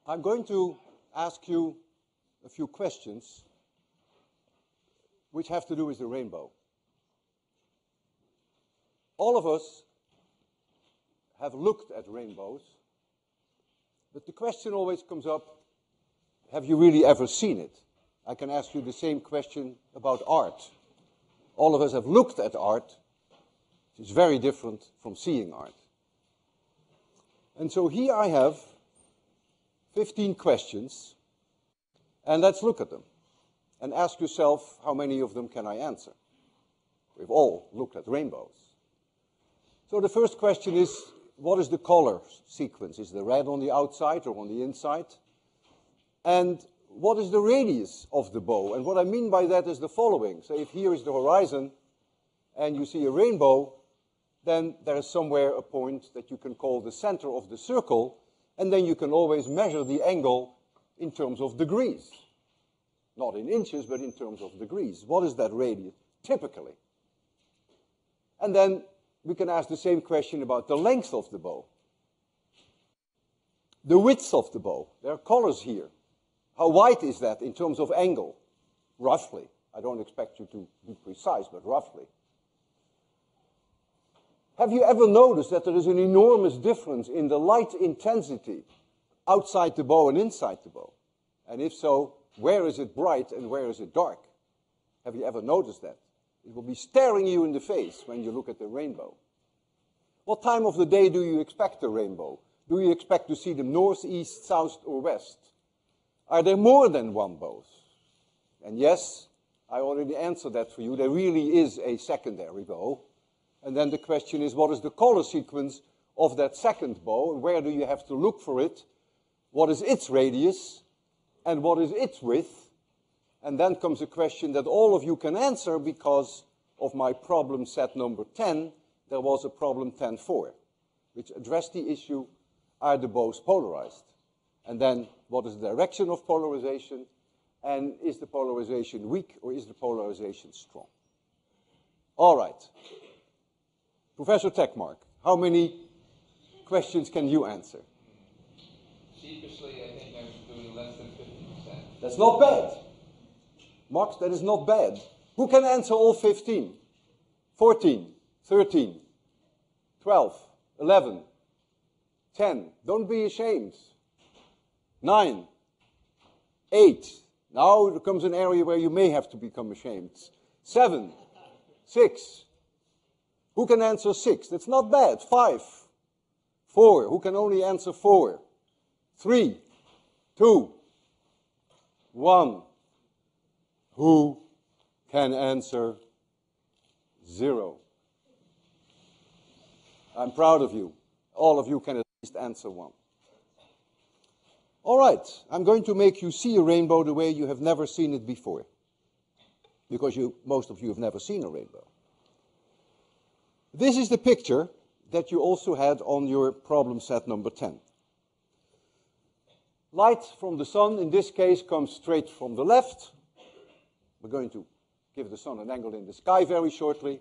I'm going to ask you a few questions which have to do with the rainbow. All of us have looked at rainbows, but the question always comes up, have you really ever seen it? I can ask you the same question about art. All of us have looked at art, which is very different from seeing art. And so here I have 15 questions, and let's look at them. And ask yourself, how many of them can I answer? We've all looked at rainbows. So the first question is, what is the color sequence? Is the red on the outside or on the inside? And what is the radius of the bow? And what I mean by that is the following. So if here is the horizon, and you see a rainbow, then there is somewhere a point that you can call the center of the circle, and then you can always measure the angle in terms of degrees. Not in inches, but in terms of degrees. What is that radius, typically? And then we can ask the same question about the length of the bow. The width of the bow. There are colors here. How wide is that in terms of angle? Roughly. I don't expect you to be precise, but roughly. Have you ever noticed that there is an enormous difference in the light intensity outside the bow and inside the bow? And if so, where is it bright and where is it dark? Have you ever noticed that? It will be staring you in the face when you look at the rainbow. What time of the day do you expect a rainbow? Do you expect to see them north, east, south, or west? Are there more than one bow? And yes, I already answered that for you. There really is a secondary bow. And then the question is, what is the color sequence of that second bow? And where do you have to look for it? What is its radius? And what is its width? And then comes a question that all of you can answer because of my problem set number 10. There was a problem 10.4, which addressed the issue, are the bows polarized? And then what is the direction of polarization? And is the polarization weak or is the polarization strong? All right. Professor Tekmark, how many questions can you answer? Sheepishly, I think I'm doing less than 50%. That's not bad. Max, that is not bad. Who can answer all 15? 14, 13, 12, 11, 10. Don't be ashamed. 9, 8. Now there comes an area where you may have to become ashamed. 7, 6. Who can answer 6? That's not bad. 5, 4. Who can only answer 4? 3, 2, 1. Who can answer 0? I'm proud of you. All of you can at least answer 1. All right, I'm going to make you see a rainbow the way you have never seen it before. Because most of you have never seen a rainbow. This is the picture that you also had on your problem set number 10. Light from the sun, in this case, comes straight from the left. We're going to give the sun an angle in the sky very shortly.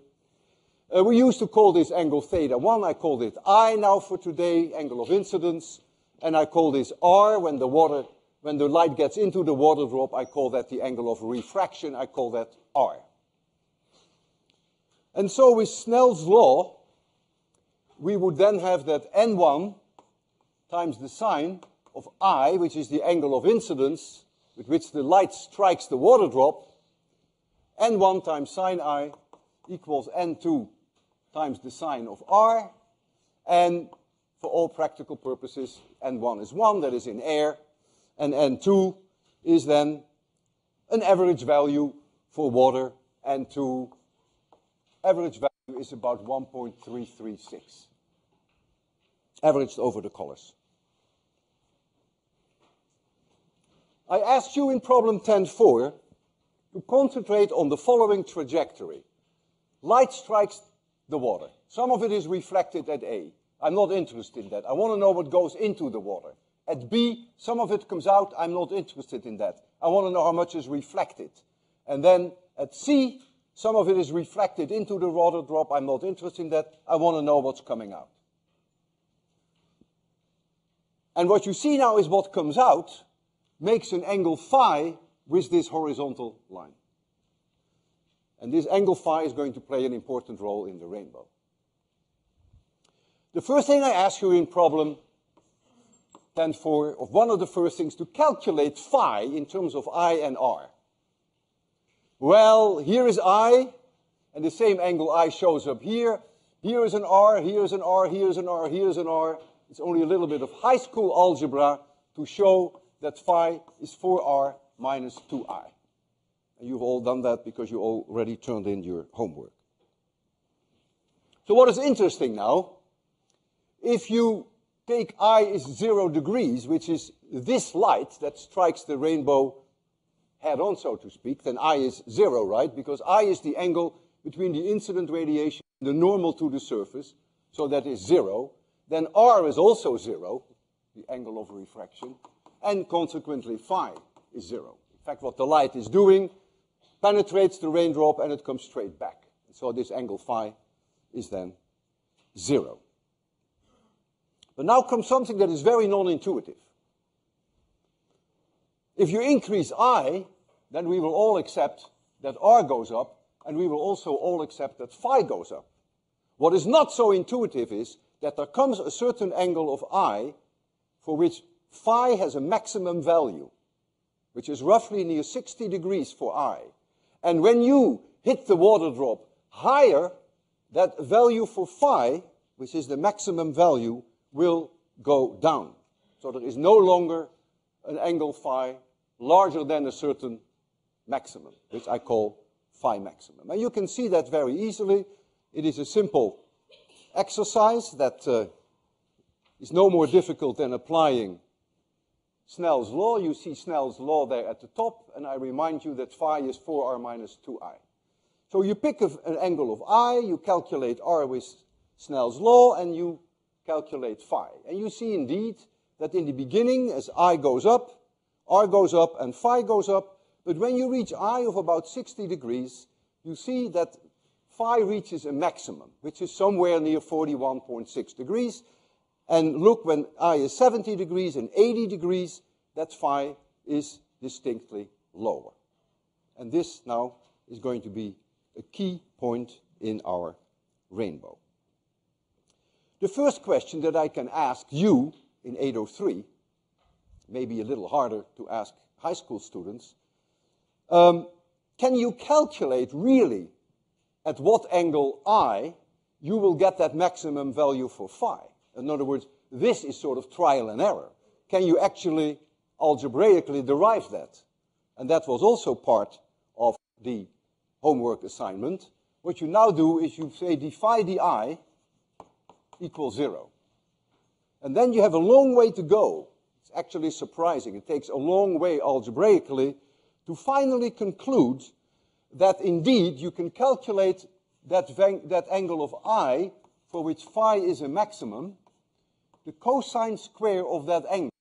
We used to call this angle theta 1. I called it I now for today, angle of incidence. And I call this R when the light gets into the water drop. I call that the angle of refraction. I call that R. And so with Snell's law, we would then have that N1 times the sine of I, which is the angle of incidence with which the light strikes the water drop. N1 times sine I equals N2 times the sine of R. And for all practical purposes, N1 is 1, that is in air. And N2 is then an average value for water. N2 average value is about 1.336, averaged over the colors. I asked you in problem 10.4 to concentrate on the following trajectory. Light strikes the water. Some of it is reflected at A. I'm not interested in that. I want to know what goes into the water. At B, some of it comes out. I'm not interested in that. I want to know how much is reflected. And then at C, some of it is reflected into the water drop. I'm not interested in that. I want to know what's coming out. And what you see now is what comes out makes an angle phi with this horizontal line. And this angle phi is going to play an important role in the rainbow. The first thing I ask you in problem 10.4, of one of the first things, to calculate phi in terms of I and R. Well, here is I, and the same angle I shows up here. Here is an R, here is an R, here is an R, here is an R. It's only a little bit of high school algebra to show that phi is 4R minus 2I. And you've all done that because you already turned in your homework. So what is interesting now, if you take I is 0 degrees, which is this light that strikes the rainbow head on, so to speak, then I is 0, right? Because I is the angle between the incident radiation and the normal to the surface, so that is 0. Then R is also 0, the angle of refraction, and consequently phi is 0. In fact, what the light is doing penetrates the raindrop and it comes straight back. So this angle phi is then 0. But now comes something that is very non-intuitive. If you increase I, then we will all accept that R goes up, and we will also all accept that phi goes up. What is not so intuitive is that there comes a certain angle of I for which phi has a maximum value, which is roughly near 60 degrees for I. And when you hit the water drop higher, that value for phi, which is the maximum value, will go down. So there is no longer an angle phi larger than a certain maximum, which I call phi maximum. And you can see that very easily. It is a simple exercise that is no more difficult than applying Snell's law. You see Snell's law there at the top, and I remind you that phi is 4R minus 2I. So you pick an angle of I, you calculate R with Snell's law, and you calculate phi. And you see indeed that in the beginning, as I goes up, R goes up and phi goes up, but when you reach I of about 60 degrees, you see that phi reaches a maximum, which is somewhere near 41.6 degrees. And look, when I is 70 degrees and 80 degrees, that phi is distinctly lower. And this now is going to be a key point in our rainbow. The first question that I can ask you in 803, maybe a little harder to ask high school students, can you calculate really at what angle I you will get that maximum value for phi? In other words, this is sort of trial and error. Can you actually algebraically derive that? And that was also part of the homework assignment. What you now do is you say phi di equals 0. And then you have a long way to go. It's actually surprising. It takes a long way algebraically to finally conclude that indeed you can calculate that angle of I for which phi is a maximum. The cosine square of that angle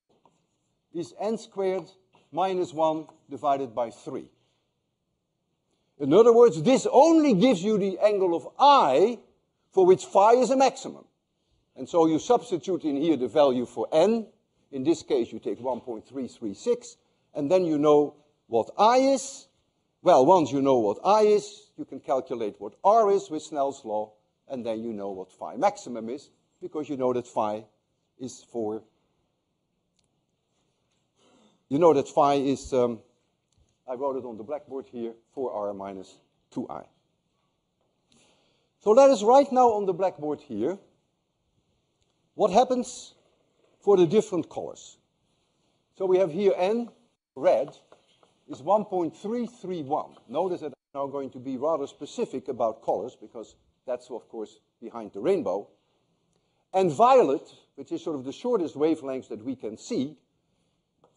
is n squared minus 1 divided by 3. In other words, this only gives you the angle of I for which phi is a maximum. And so you substitute in here the value for n. In this case, you take 1.336, and then you know what I is. Well, once you know what I is, you can calculate what R is with Snell's law, and then you know what phi maximum is, because you know that phi is I wrote it on the blackboard here, 4R minus 2I. So let us write now on the blackboard here what happens for the different colors. So we have here N, red, is 1.331. Notice that I'm now going to be rather specific about colors, because that's, of course, behind the rainbow. And violet, which is sort of the shortest wavelength that we can see,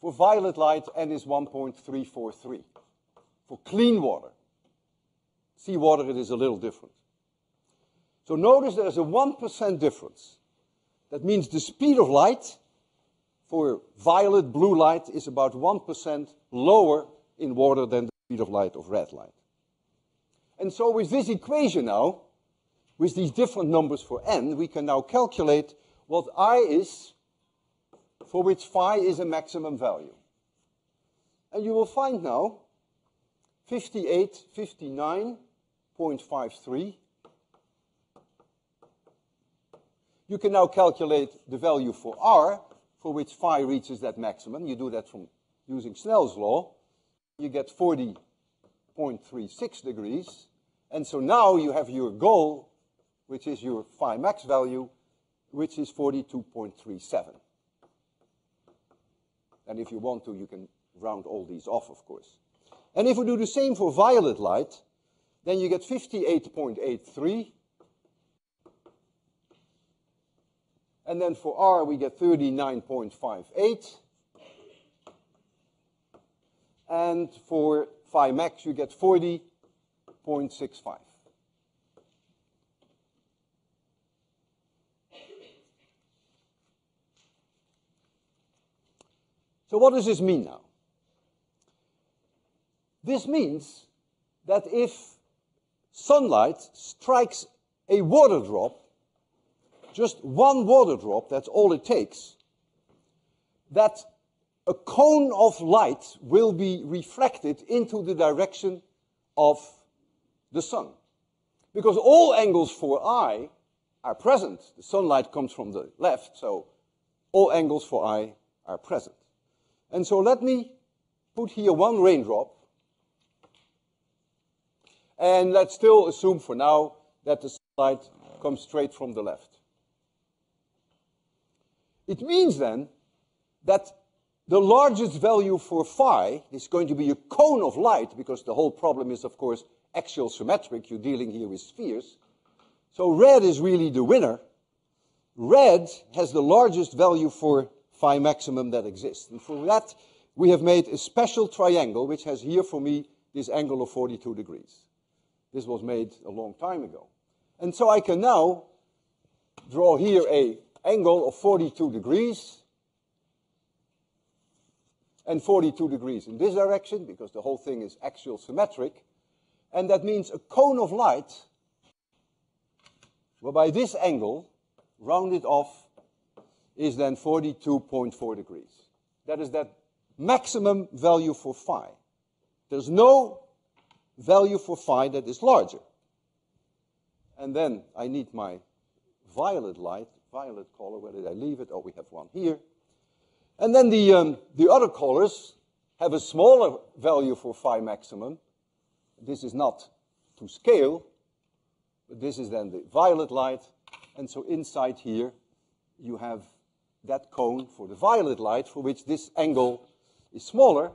for violet light, N is 1.343. For clean water, seawater, it is a little different. So notice there's a 1% difference. That means the speed of light for violet, blue light is about 1% lower in water than the speed of light of red light. And so with this equation now, with these different numbers for n, we can now calculate what I is for which phi is a maximum value. And you will find now 58, 59.53. You can now calculate the value for r, for which phi reaches that maximum. You do that from using Snell's law. You get 40.36 degrees. And so now you have your goal, which is your phi max value, which is 42.37. And if you want to, you can round all these off, of course. And if we do the same for violet light, then you get 58.83. And then for R, we get 39.58. And for phi max, you get 40.65. So what does this mean now? This means that if sunlight strikes a water drop, just one water drop, that's all it takes, that a cone of light will be reflected into the direction of the sun. Because all angles for I are present. The sunlight comes from the left, so all angles for I are present. And so let me put here one raindrop. And let's still assume for now that the sunlight comes straight from the left. It means then that the largest value for phi is going to be a cone of light, because the whole problem is, of course, axial symmetric. You're dealing here with spheres. So red is really the winner. Red has the largest value for phi maximum that exists. And for that, we have made a special triangle, which has here for me this angle of 42 degrees. This was made a long time ago. And so I can now draw here an angle of 42 degrees. And 42 degrees in this direction, because the whole thing is axial symmetric. And that means a cone of light, whereby this angle, rounded off, is then 42.4 degrees. That is that maximum value for phi. There's no value for phi that is larger. And then I need my violet light, violet color. Where did I leave it? Oh, we have one here. And then the other colors have a smaller value for phi maximum. This is not to scale, but this is then the violet light. And so inside here, you have that cone for the violet light, for which this angle is smaller.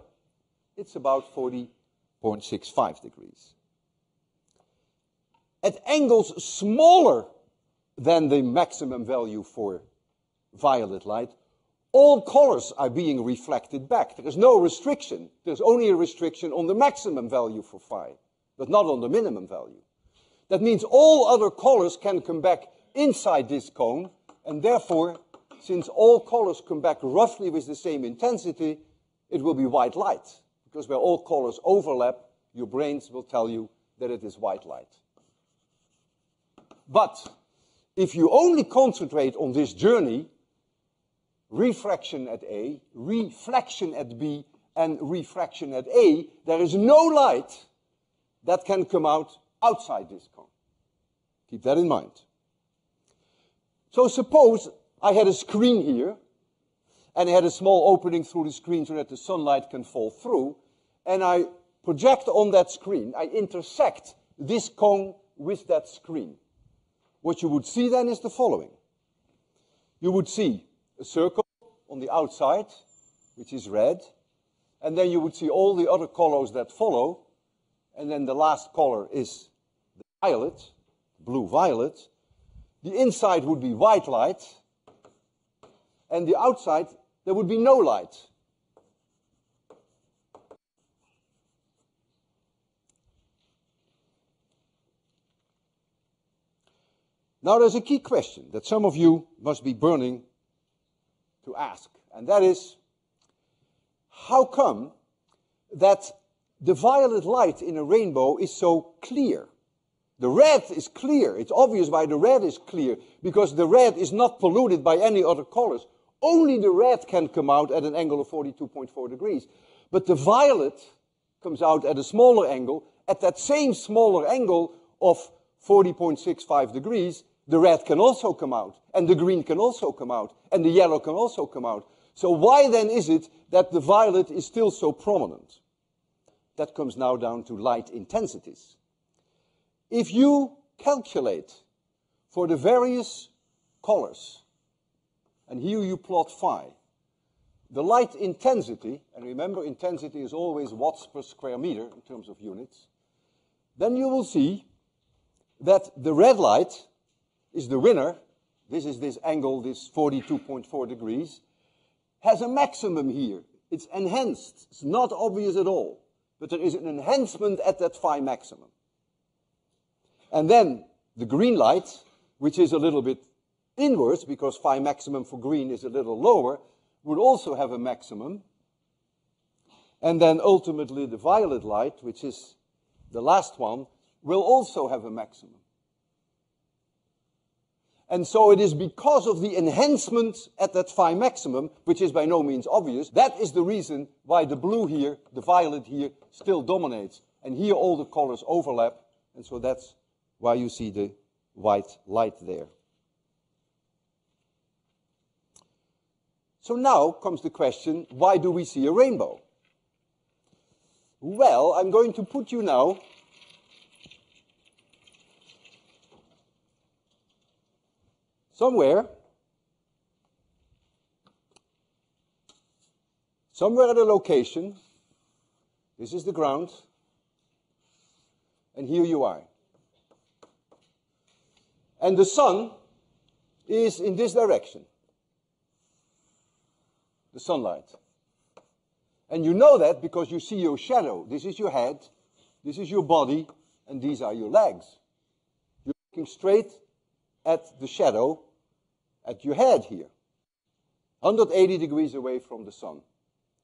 It's about 40.65 degrees. At angles smaller than the maximum value for violet light, all colors are being reflected back. There is no restriction. There's only a restriction on the maximum value for phi, but not on the minimum value. That means all other colors can come back inside this cone, and therefore, since all colors come back roughly with the same intensity, it will be white light. Because where all colors overlap, your brains will tell you that it is white light. But if you only concentrate on this journey, refraction at A, reflection at B, and refraction at A, there is no light that can come out outside this cone. Keep that in mind. So suppose I had a screen here, and I had a small opening through the screen so that the sunlight can fall through, and I project on that screen, I intersect this cone with that screen. What you would see then is the following. You would see a circle on the outside, which is red, and then you would see all the other colors that follow, and then the last color is the violet, blue-violet. The inside would be white light, and the outside, there would be no light. Now there's a key question that some of you must be burning to ask, and that is, how come that the violet light in a rainbow is so clear? The red is clear. It's obvious why the red is clear, because the red is not polluted by any other colors. only the red can come out at an angle of 42.4 degrees. But the violet comes out at a smaller angle. At that same smaller angle of 40.65 degrees, the red can also come out, and the green can also come out, and the yellow can also come out. So why then is it that the violet is still so prominent? That comes now down to light intensities. If you calculate for the various colors, and here you plot phi, the light intensity, and remember intensity is always watts per square meter in terms of units, then you will see that the red light is the winner. This is this angle, this 42.4 degrees, has a maximum here. It's enhanced. It's not obvious at all, but there is an enhancement at that phi maximum. And then the green light, which is a little bit inwards, because phi maximum for green is a little lower, would also have a maximum. And then ultimately the violet light, which is the last one, will also have a maximum. And so it is because of the enhancement at that phi maximum, which is by no means obvious, that is the reason why the blue here, the violet here, still dominates. And here all the colors overlap, and so that's why you see the white light there. So now comes the question, why do we see a rainbow? Well, I'm going to put you now somewhere at a location. This is the ground, and here you are. And the sun is in this direction, the sunlight. And you know that because you see your shadow. This is your head, this is your body, and these are your legs. You're looking straight at the shadow at your head here, 180 degrees away from the sun.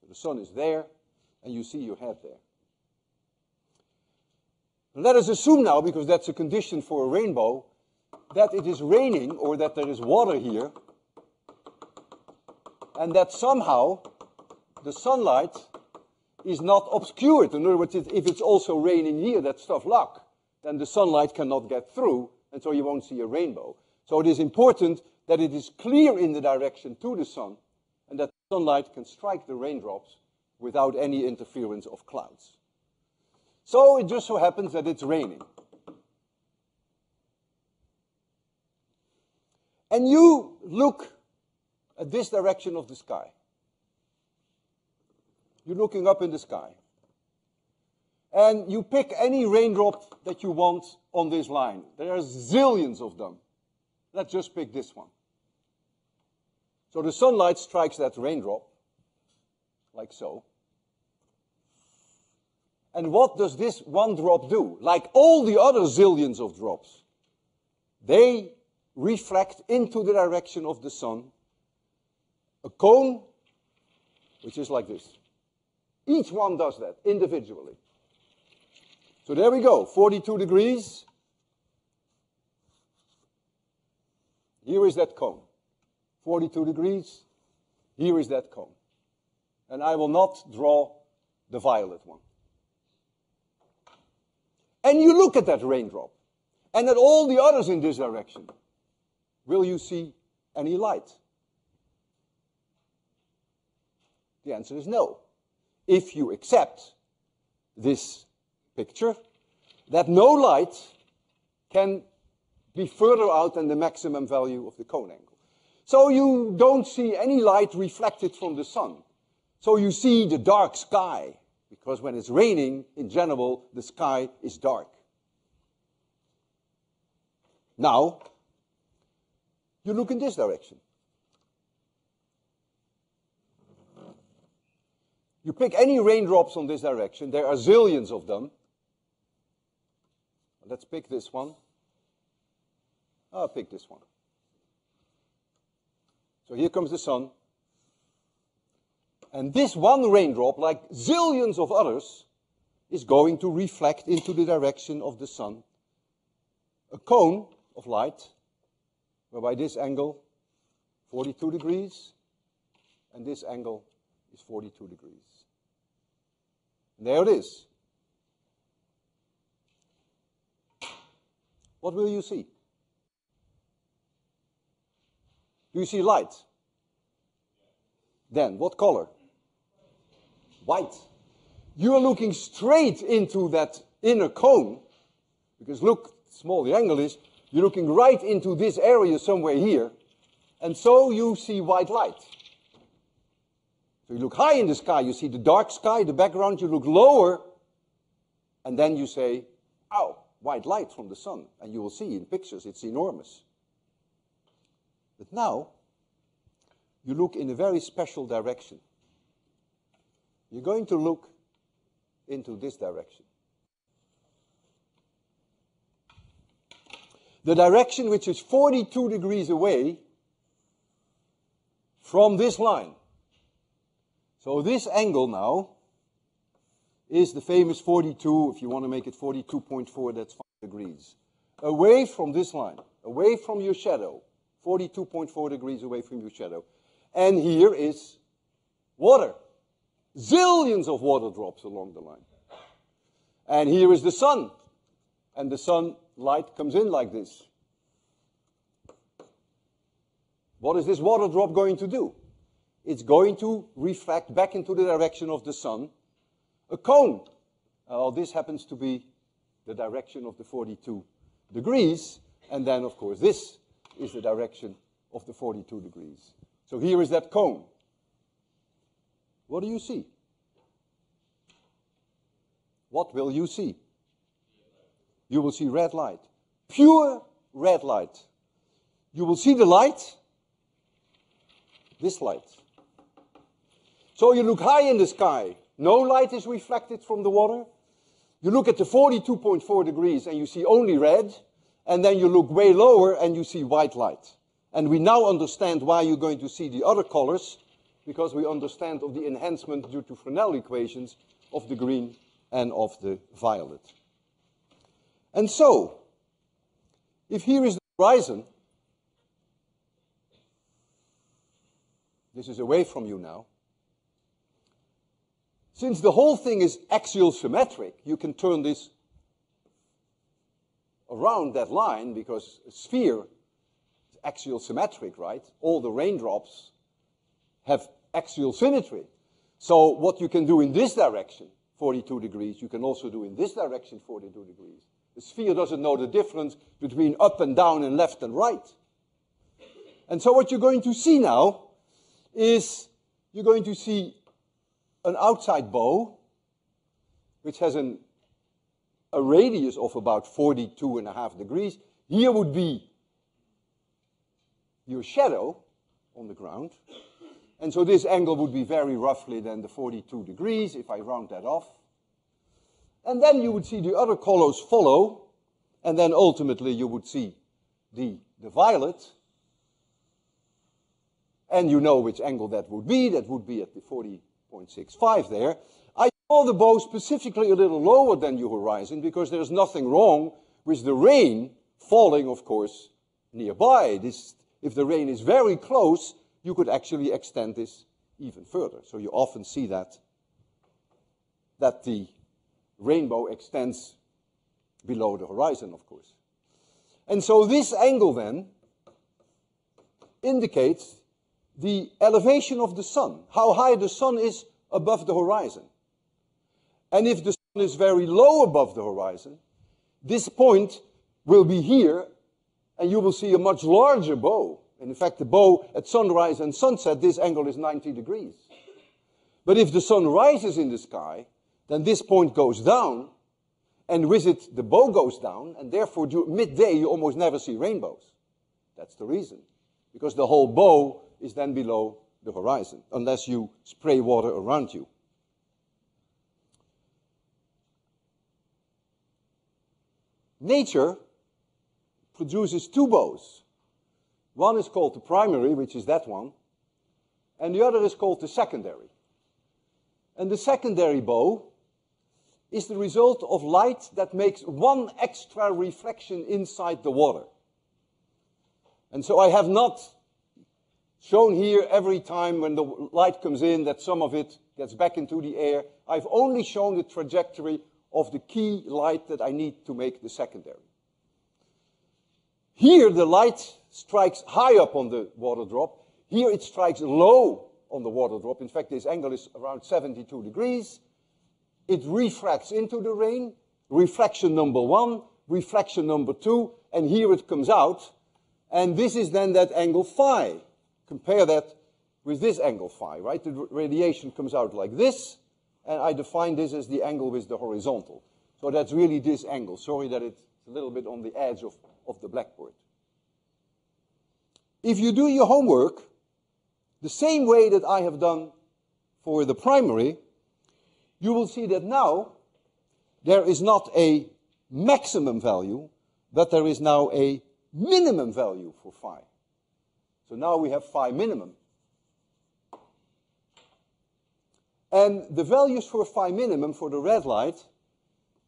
The sun is there, and you see your head there. Let us assume now, because that's a condition for a rainbow, that it is raining or that there is water here, and that somehow the sunlight is not obscured. In other words, if it's also raining here, that's tough luck, then the sunlight cannot get through, and so you won't see a rainbow. So it is important that it is clear in the direction to the sun, and that the sunlight can strike the raindrops without any interference of clouds. So it just so happens that it's raining. And you look at this direction of the sky. You're looking up in the sky. And you pick any raindrop that you want on this line. There are zillions of them. Let's just pick this one. So the sunlight strikes that raindrop, like so. And what does this one drop do? Like all the other zillions of drops, they reflect into the direction of the sun a cone, which is like this. Each one does that individually. So there we go, 42 degrees. Here is that cone. 42 degrees. Here is that cone. And I will not draw the violet one. And you look at that raindrop, and at all the others in this direction. Will you see any light? The answer is no. If you accept this picture, that no light can be further out than the maximum value of the cone angle. So you don't see any light reflected from the sun. So you see the dark sky, because when it's raining, in general, the sky is dark. Now, you look in this direction. You pick any raindrops on this direction. There are zillions of them. Let's pick this one. I'll pick this one. So here comes the sun. And this one raindrop, like zillions of others, is going to reflect into the direction of the sun. A cone of light, whereby this angle, 42 degrees, and this angle is 42 degrees. And there it is. What will you see? Do you see light? Then, what color? White. You are looking straight into that inner cone, because look, small the angle is, you're looking right into this area somewhere here, and so you see white light. So you look high in the sky, you see the dark sky, the background, you look lower, and then you say, ow, white light from the sun. And you will see in pictures, it's enormous. But now, you look in a very special direction. You're going to look into this direction. The direction which is 42 degrees away from this line. So this angle now is the famous 42, if you want to make it 42.4, that's 5 degrees. Away from this line, away from your shadow, 42.4 degrees away from your shadow. And here is water. Zillions of water drops along the line. And here is the sun. And the sun light comes in like this. What is this water drop going to do? It's going to refract back into the direction of the sun a cone. This happens to be the direction of the 42 degrees. And then, of course, this is the direction of the 42 degrees. So here is that cone. What do you see? What will you see? You will see red light. Pure red light. You will see the light. This light. So you look high in the sky. No light is reflected from the water. You look at the 42.4 degrees and you see only red. And then you look way lower and you see white light. And we now understand why you're going to see the other colors, because we understand of the enhancement due to Fresnel equations of the green and of the violet. And so, if here is the horizon, this is away from you now. Since the whole thing is axial symmetric, you can turn this around that line, because a sphere is axial symmetric, right? All the raindrops have axial symmetry. So what you can do in this direction, 42 degrees, you can also do in this direction, 42 degrees. The sphere doesn't know the difference between up and down and left and right. And so what you're going to see now is you're going to see an outside bow, which has a radius of about 42.5 degrees. Here would be your shadow on the ground. And so this angle would be very roughly then the 42 degrees, if I round that off. And then you would see the other colors follow, and then ultimately you would see the violet. And you know which angle that would be at the 40.65 there. I draw the bow specifically a little lower than your horizon, because there's nothing wrong with the rain falling, of course, nearby. If the rain is very close, you could actually extend this even further. So you often see that the rainbow extends below the horizon, of course. And so this angle then indicates the elevation of the sun, how high the sun is above the horizon. And if the sun is very low above the horizon, this point will be here, and you will see a much larger bow. And in fact, the bow at sunrise and sunset, this angle is 90 degrees. But if the sun rises in the sky, then this point goes down, and with it, the bow goes down, and therefore, midday, you almost never see rainbows. That's the reason. Because the whole bow is then below the horizon, unless you spray water around you. Nature produces two bows. One is called the primary, which is that one, and the other is called the secondary. And the secondary bow is the result of light that makes one extra reflection inside the water. And so I have not shown here every time when the light comes in that some of it gets back into the air. I've only shown the trajectory of the key light that I need to make the secondary. Here the light strikes high up on the water drop. Here it strikes low on the water drop. In fact, this angle is around 72 degrees. It refracts into the rain. Refraction number 1, refraction number 2, and here it comes out. And this is then that angle phi. Compare that with this angle phi, right? The radiation comes out like this, and I define this as the angle with the horizontal. So that's really this angle. Sorry that it's a little bit on the edge of the blackboard. If you do your homework the same way that I have done for the primary, you will see that now there is not a maximum value, but there is now a minimum value for phi. So now we have phi minimum. And the values for phi minimum for the red light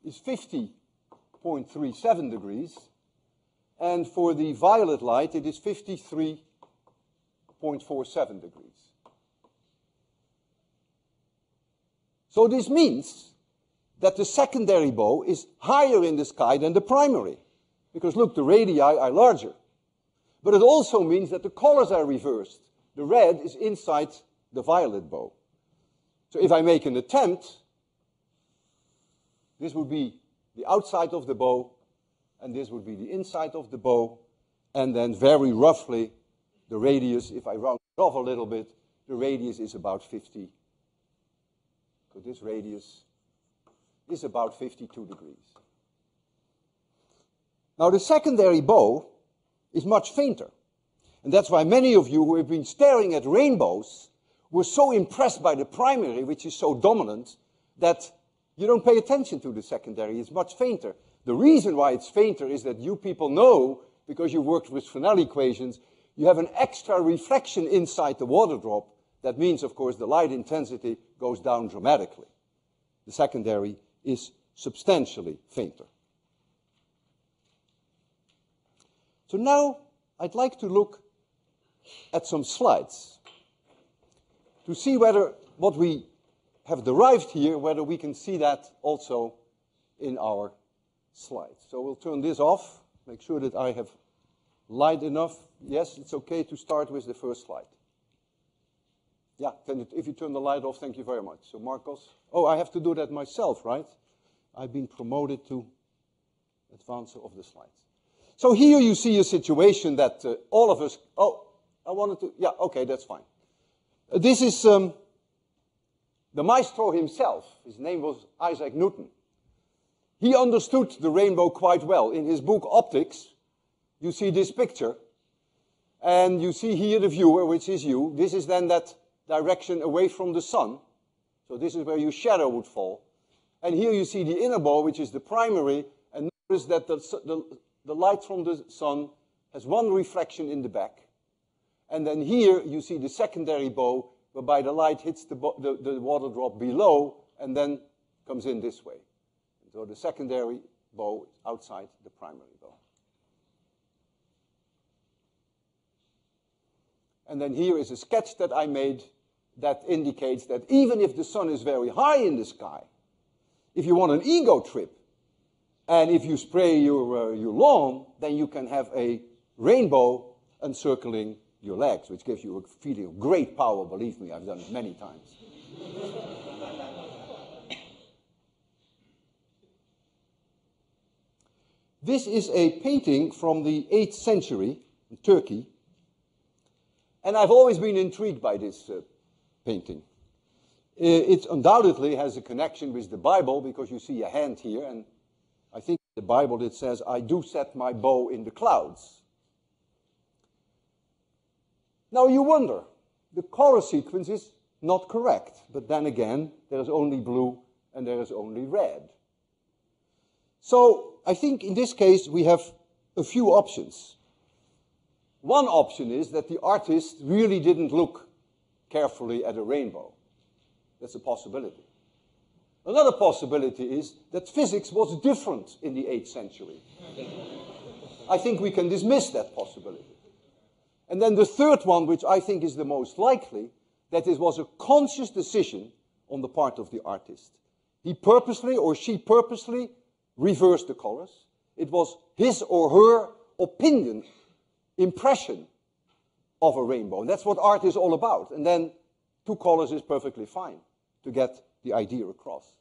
is 50.37 degrees. And for the violet light, it is 53.47 degrees. So this means that the secondary bow is higher in the sky than the primary. Because look, the radii are larger. But it also means that the colors are reversed. The red is inside the violet bow. So if I make an attempt, this would be the outside of the bow, and this would be the inside of the bow, and then very roughly, the radius, if I round it off a little bit, the radius is about 50. So this radius is about 52 degrees. Now the secondary bow is much fainter. And that's why many of you who have been staring at rainbows were so impressed by the primary, which is so dominant, that you don't pay attention to the secondary. It's much fainter. The reason why it's fainter is that you people know, because you worked with Fresnel equations, you have an extra reflection inside the water drop. That means, of course, the light intensity goes down dramatically. The secondary is substantially fainter. So now I'd like to look at some slides to see whether what we have derived here, whether we can see that also in our slides. So we'll turn this off, make sure that I have light enough. Yes, it's okay to start with the first slide. Yeah, if you turn the light off, thank you very much. So Marcos, oh, I have to do that myself, right? I've been promoted to advancer of the slides. So here you see a situation that all of us, oh, I wanted to, yeah, okay, that's fine. This is the maestro himself. His name was Isaac Newton. He understood the rainbow quite well. In his book Optics, you see this picture, and you see here the viewer, which is you. This is then that direction away from the sun. So this is where your shadow would fall. And here you see the inner bow, which is the primary, and notice that the light from the sun has one refraction in the back. And then here you see the secondary bow, whereby the light hits the water drop below and then comes in this way. So the secondary bow is outside the primary bow. And then here is a sketch that I made that indicates that even if the sun is very high in the sky, if you want an ego trip, and if you spray your lawn, then you can have a rainbow encircling your legs, which gives you a feeling of great power. Believe me, I've done it many times. This is a painting from the 8th century in Turkey, and I've always been intrigued by this painting. It undoubtedly has a connection with the Bible, because you see a hand here, and I think in the Bible it says, I do set my bow in the clouds. Now you wonder, the color sequence is not correct, but then again, there is only blue and there is only red. So I think in this case we have a few options. One option is that the artist really didn't look carefully at a rainbow. That's a possibility. Another possibility is that physics was different in the 8th century. I think we can dismiss that possibility. And then the third one, which I think is the most likely, that it was a conscious decision on the part of the artist. He purposely, or she purposely, reversed the colors. It was his or her opinion, impression of a rainbow. And that's what art is all about. And then 2 colors is perfectly fine to get the idea across.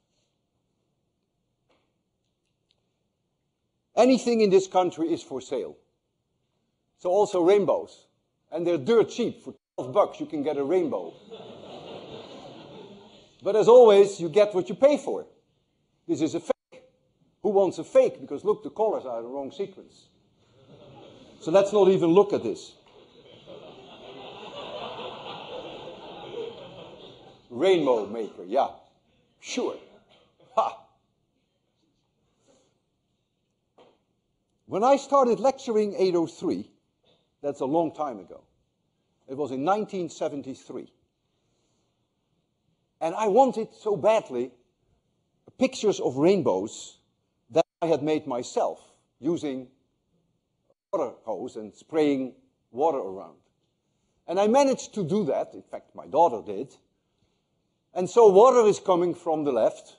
Anything in this country is for sale. So also rainbows. And they're dirt cheap. For $12 you can get a rainbow. But as always, you get what you pay for. This is a fake. Who wants a fake? Because look, the colors are the wrong sequence. So let's not even look at this. Rainbow maker, yeah. Sure. Ha! When I started lecturing 803, that's a long time ago. It was in 1973. And I wanted so badly pictures of rainbows that I had made myself using a water hose and spraying water around. And I managed to do that. In fact, my daughter did. And so water is coming from the left.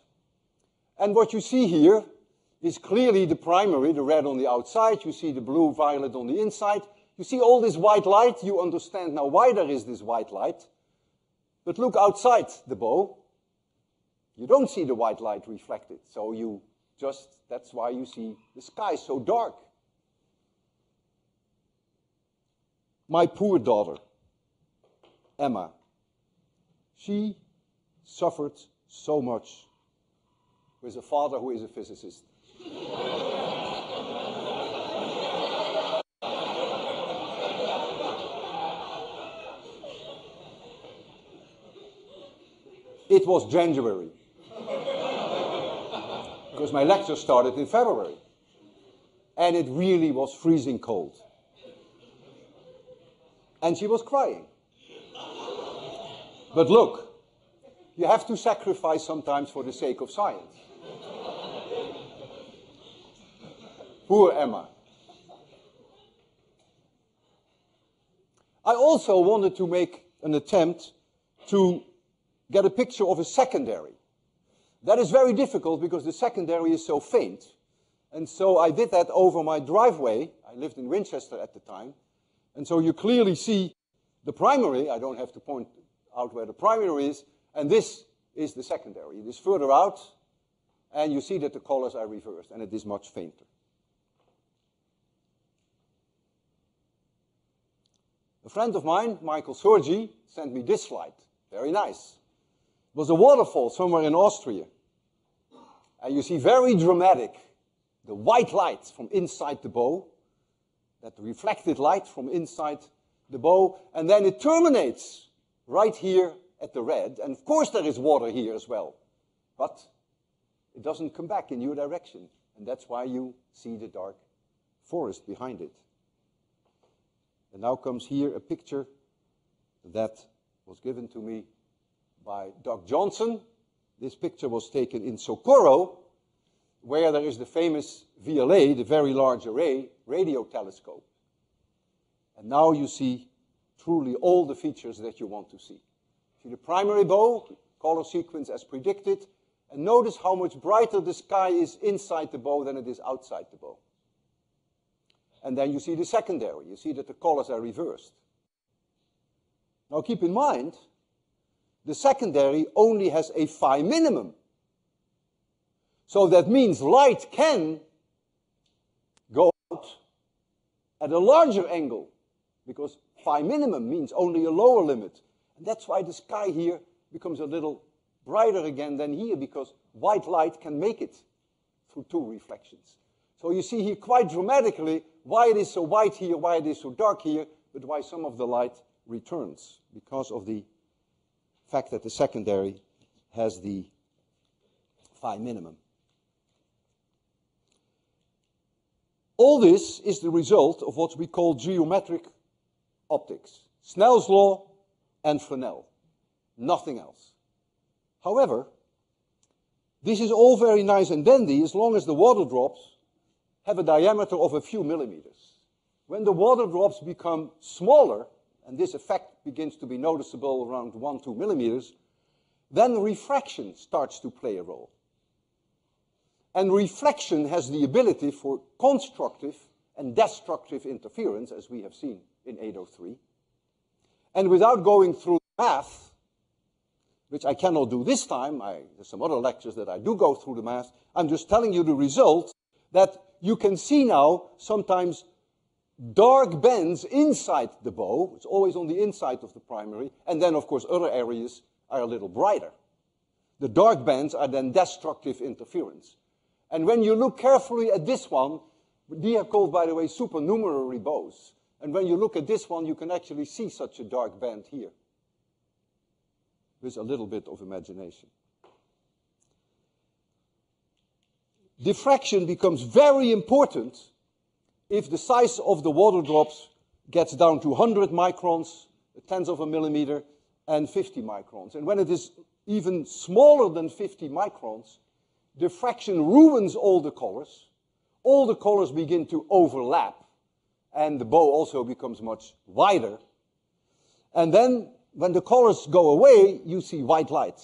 And what you see here is clearly the primary, the red on the outside. You see the blue, violet on the inside. You see all this white light. You understand now why there is this white light. But look outside the bow. You don't see the white light reflected. So that's why you see the sky so dark. My poor daughter, Emma, she suffered so much with a father who is a physicist. It was January, because my lecture started in February, and it really was freezing cold. And she was crying. But look, you have to sacrifice sometimes for the sake of science. Poor Emma. I also wanted to make an attempt to get a picture of a secondary. That is very difficult because the secondary is so faint. And so I did that over my driveway. I lived in Winchester at the time. And so you clearly see the primary. I don't have to point out where the primary is. And this is the secondary. It is further out. And you see that the colors are reversed. And it is much fainter. A friend of mine, Michael Sorgi, sent me this slide. Very nice. It was a waterfall somewhere in Austria. And you see very dramatic the white light from inside the bow, that reflected light from inside the bow, and then it terminates right here at the red. And of course there is water here as well, but it doesn't come back in your direction. And that's why you see the dark forest behind it. And now comes here a picture that was given to me by Doug Johnson. This picture was taken in Socorro, where there is the famous VLA, the Very Large Array radio telescope. And now you see truly all the features that you want to see. See the primary bow, color sequence as predicted, and notice how much brighter the sky is inside the bow than it is outside the bow. And then you see the secondary. You see that the colors are reversed. Now keep in mind, the secondary only has a phi minimum. So that means light can go out at a larger angle, because phi minimum means only a lower limit. And that's why the sky here becomes a little brighter again than here, because white light can make it through 2 reflections. So you see here quite dramatically why it is so white here, why it is so dark here, but why some of the light returns, because of the fact that the secondary has the phi minimum. All this is the result of what we call geometric optics. Snell's law and Fresnel. Nothing else. However, this is all very nice and dandy as long as the water drops have a diameter of a few millimeters. when the water drops become smaller, and this effect begins to be noticeable around 1-2 millimeters, then refraction starts to play a role. And reflection has the ability for constructive and destructive interference, as we have seen in 803. And without going through math, which I cannot do this time, there's some other lectures that I do go through the math, I'm just telling you the result, that you can see now sometimes dark bands inside the bow. It's always on the inside of the primary, and then of course other areas are a little brighter. The dark bands are then destructive interference. And when you look carefully at this one, they are called, by the way, supernumerary bows. And when you look at this one, you can actually see such a dark band here, with a little bit of imagination. Diffraction becomes very important if the size of the water drops gets down to 100 microns, tenths of a millimeter, and 50 microns. And when it is even smaller than 50 microns, diffraction ruins all the colors begin to overlap, and the bow also becomes much wider. And then, when the colors go away, you see white light.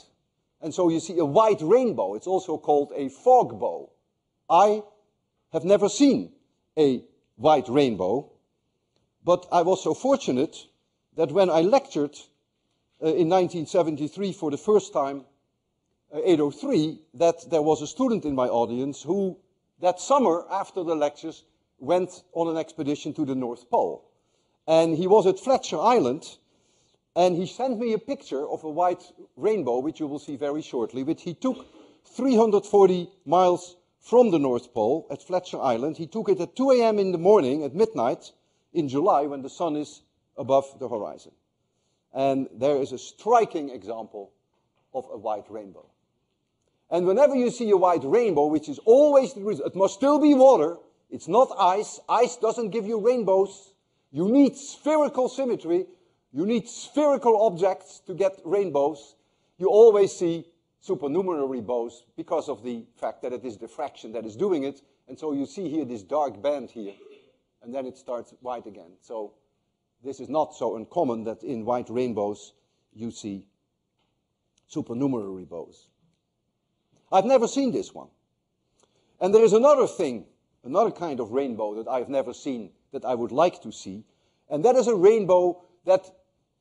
And so you see a white rainbow. It's also called a fog bow. I have never seen a white rainbow, but I was so fortunate that when I lectured in 1973 for the first time, 803, that there was a student in my audience who, that summer after the lectures, went on an expedition to the North Pole. And he was at Fletcher Island, and he sent me a picture of a white rainbow, which you will see very shortly, which he took 340 miles from the North Pole at Fletcher Island. He took it at 2 a.m. in the morning, at midnight, in July, when the sun is above the horizon. And there is a striking example of a white rainbow. And whenever you see a white rainbow, which is always the reason, it must still be water, it's not ice. Ice doesn't give you rainbows. You need spherical symmetry. You need spherical objects to get rainbows. You always see supernumerary bows because of the fact that it is diffraction that is doing it. And so you see here this dark band here, and then it starts white again. So this is not so uncommon that in white rainbows you see supernumerary bows. I've never seen this one. And there is another thing, another kind of rainbow that I've never seen that I would like to see, and that is a rainbow that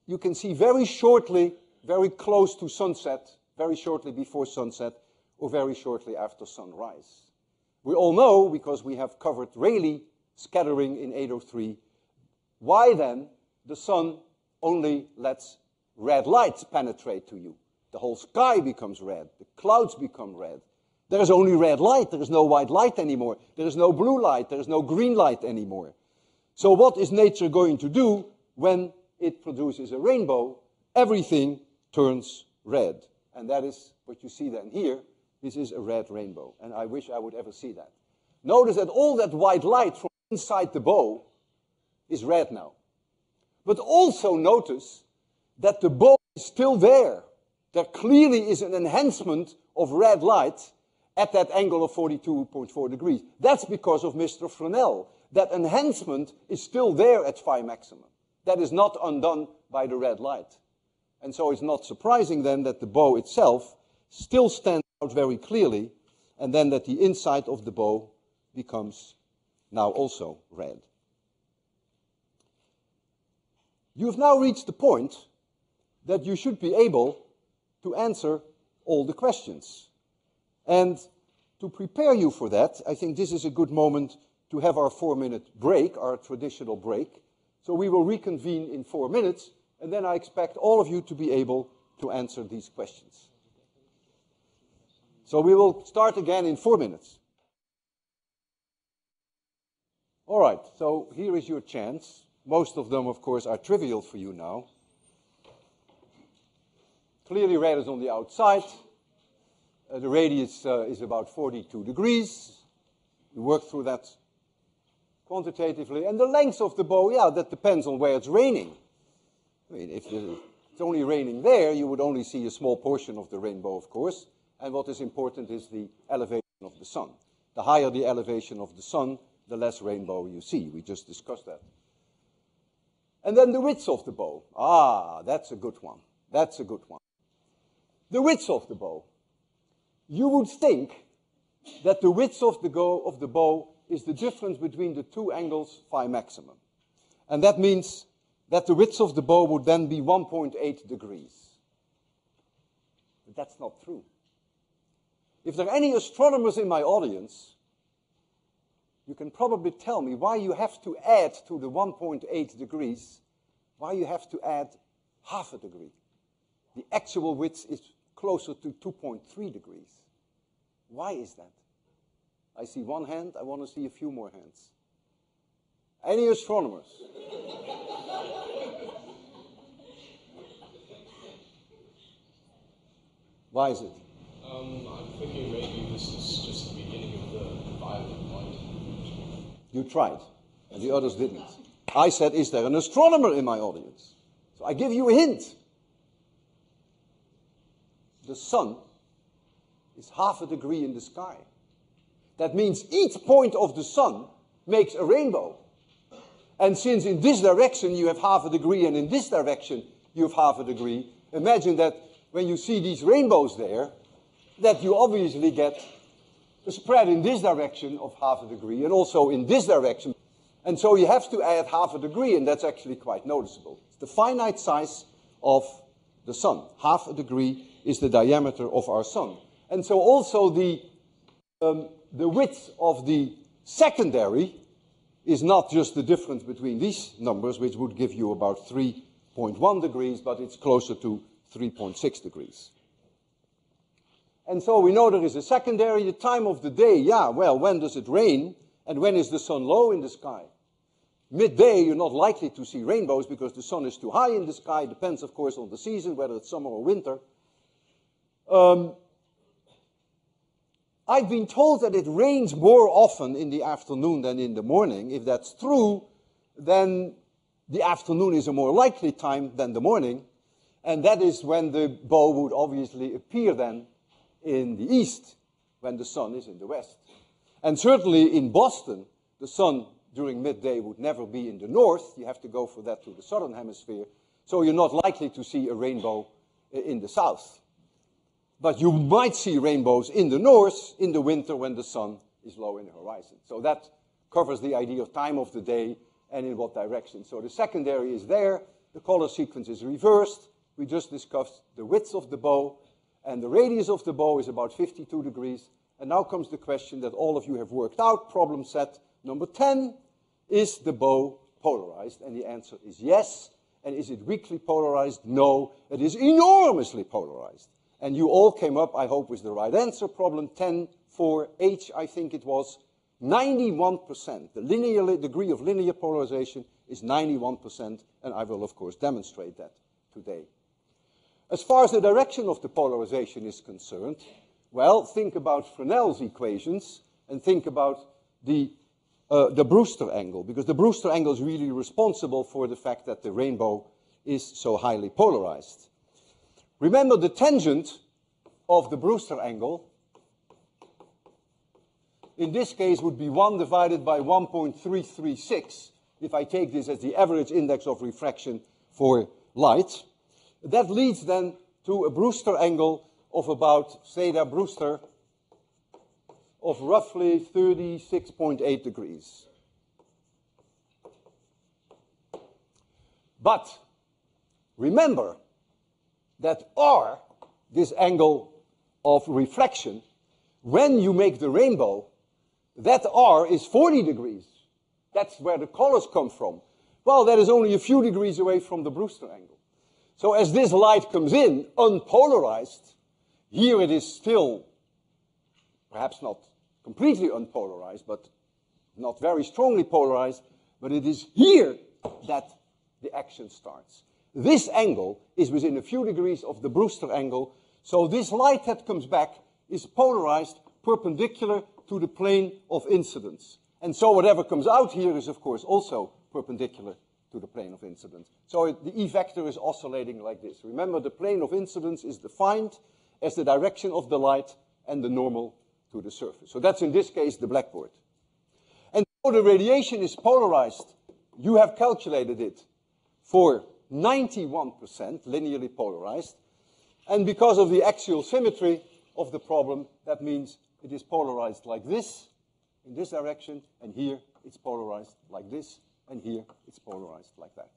you can see very shortly, very close to sunset, very shortly before sunset, or very shortly after sunrise. We all know, because we have covered Rayleigh scattering in 803, why then the sun only lets red light penetrate to you. The whole sky becomes red. The clouds become red. There is only red light. There is no white light anymore. There is no blue light. There is no green light anymore. So what is nature going to do when it produces a rainbow? Everything turns red. And that is what you see then here. This is a red rainbow. And I wish I would ever see that. Notice that all that white light from inside the bow is red now. But also notice that the bow is still there. There clearly is an enhancement of red light at that angle of 42.4 degrees. That's because of Mr. Fresnel. That enhancement is still there at phi maximum. That is not undone by the red light. And so it's not surprising then that the bow itself still stands out very clearly, and then that the inside of the bow becomes now also red. You've now reached the point that you should be able to answer all the questions. And to prepare you for that, I think this is a good moment to have our 4-minute break, our traditional break. So we will reconvene in 4 minutes, and then I expect all of you to be able to answer these questions. So we will start again in 4 minutes. All right, so here is your chance. Most of them, of course, are trivial for you now. Clearly red is on the outside. The radius is about 42 degrees. We work through that quantitatively. And the length of the bow, yeah, that depends on where it's raining. I mean, if it's only raining there, you would only see a small portion of the rainbow, of course. And what is important is the elevation of the sun. The higher the elevation of the sun, the less rainbow you see. We just discussed that. And then the width of the bow. Ah, that's a good one. That's a good one. The width of the bow. You would think that the width of the bow is the difference between the two angles phi maximum. And that means that the width of the bow would then be 1.8 degrees. But that's not true. If there are any astronomers in my audience, you can probably tell me why you have to add to the 1.8 degrees, why you have to add half a degree. The actual width is closer to 2.3 degrees. Why is that? I see one hand. I want to see a few more hands. Any astronomers? Why is it? I'm thinking maybe this is just the beginning of the violet light. You tried, and the others didn't. I said, is there an astronomer in my audience? So I give you a hint. The sun is half a degree in the sky. That means each point of the sun makes a rainbow. And since in this direction you have half a degree and in this direction you have half a degree, imagine that when you see these rainbows there, that you obviously get a spread in this direction of half a degree and also in this direction. And so you have to add half a degree, and that's actually quite noticeable. It's the finite size of the sun. Half a degree is the diameter of our sun. And so also the width of the secondary is not just the difference between these numbers, which would give you about 3.1 degrees, but it's closer to 3.6 degrees. And so we know there is a secondary, the time of the day. Yeah, well, when does it rain? And when is the sun low in the sky? Midday, you're not likely to see rainbows because the sun is too high in the sky. It depends, of course, on the season, whether it's summer or winter. I've been told that it rains more often in the afternoon than in the morning. If that's true, then the afternoon is a more likely time than the morning. And that is when the bow would obviously appear then in the east, when the sun is in the west. And certainly in Boston, the sun during midday would never be in the north. You have to go for that to the southern hemisphere. So you're not likely to see a rainbow in the south. But you might see rainbows in the north in the winter when the sun is low in the horizon. So that covers the idea of time of the day and in what direction. So the secondary is there. The color sequence is reversed. We just discussed the width of the bow. And the radius of the bow is about 52 degrees. And now comes the question that all of you have worked out. Problem set number 10. Is the bow polarized? And the answer is yes. And is it weakly polarized? No. It is enormously polarized. And you all came up, I hope, with the right answer. Problem 10 for H, I think it was, 91%. The degree of linear polarization is 91%. And I will, of course, demonstrate that today. As far as the direction of the polarization is concerned, well, think about Fresnel's equations and think about the Brewster angle, because the Brewster angle is really responsible for the fact that the rainbow is so highly polarized. Remember, the tangent of the Brewster angle, in this case, would be 1 divided by 1.336, if I take this as the average index of refraction for light. That leads then to a Brewster angle of about, say that Brewster, of roughly 36.8 degrees. But remember that R, this angle of reflection, when you make the rainbow, that R is 40 degrees. That's where the colors come from. Well, that is only a few degrees away from the Brewster angle. So as this light comes in, unpolarized, here it is still perhaps not completely unpolarized, but not very strongly polarized, but it is here that the action starts. This angle is within a few degrees of the Brewster angle, so this light that comes back is polarized perpendicular to the plane of incidence. And so whatever comes out here is, of course, also perpendicular to the plane of incidence. So the E vector is oscillating like this. Remember, the plane of incidence is defined as the direction of the light and the normal to the surface. So that's, in this case, the blackboard. And so the radiation is polarized. You have calculated it for 91% linearly polarized. And because of the axial symmetry of the problem, that means it is polarized like this, in this direction, and here it's polarized like this, and here it's polarized like that.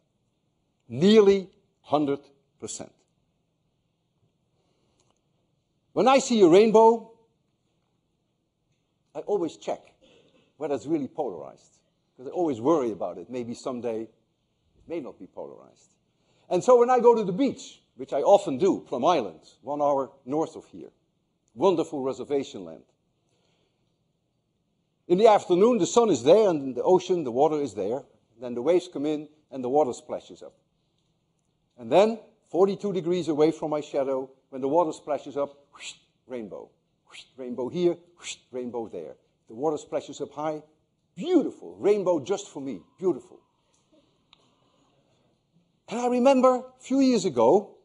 Nearly 100%. When I see a rainbow, I always check whether it's really polarized, because I always worry about it. Maybe someday it may not be polarized. And so when I go to the beach, which I often do, Plum Island, 1 hour north of here, wonderful reservation land. In the afternoon, the sun is there, and the ocean, the water is there. Then the waves come in, and the water splashes up. And then, 42 degrees away from my shadow, when the water splashes up, whoosh, rainbow. Whoosh, rainbow here, whoosh, rainbow there. The water splashes up high, beautiful. Rainbow just for me, beautiful. And I remember a few years ago,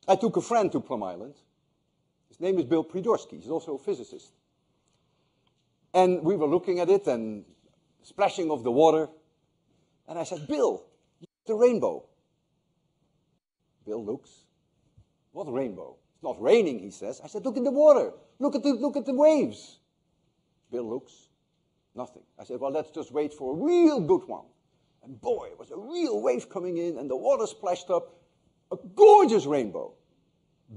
I took a friend to Plum Island. His name is Bill Pridorsky. He's also a physicist. And we were looking at it and splashing of the water. And I said, Bill, look at the rainbow. Bill looks. What rainbow? It's not raining, he says. I said, look at the water. Look at the waves. Bill looks. Nothing. I said, well, let's just wait for a real good one. And boy, it was a real wave coming in, and the water splashed up. A gorgeous rainbow.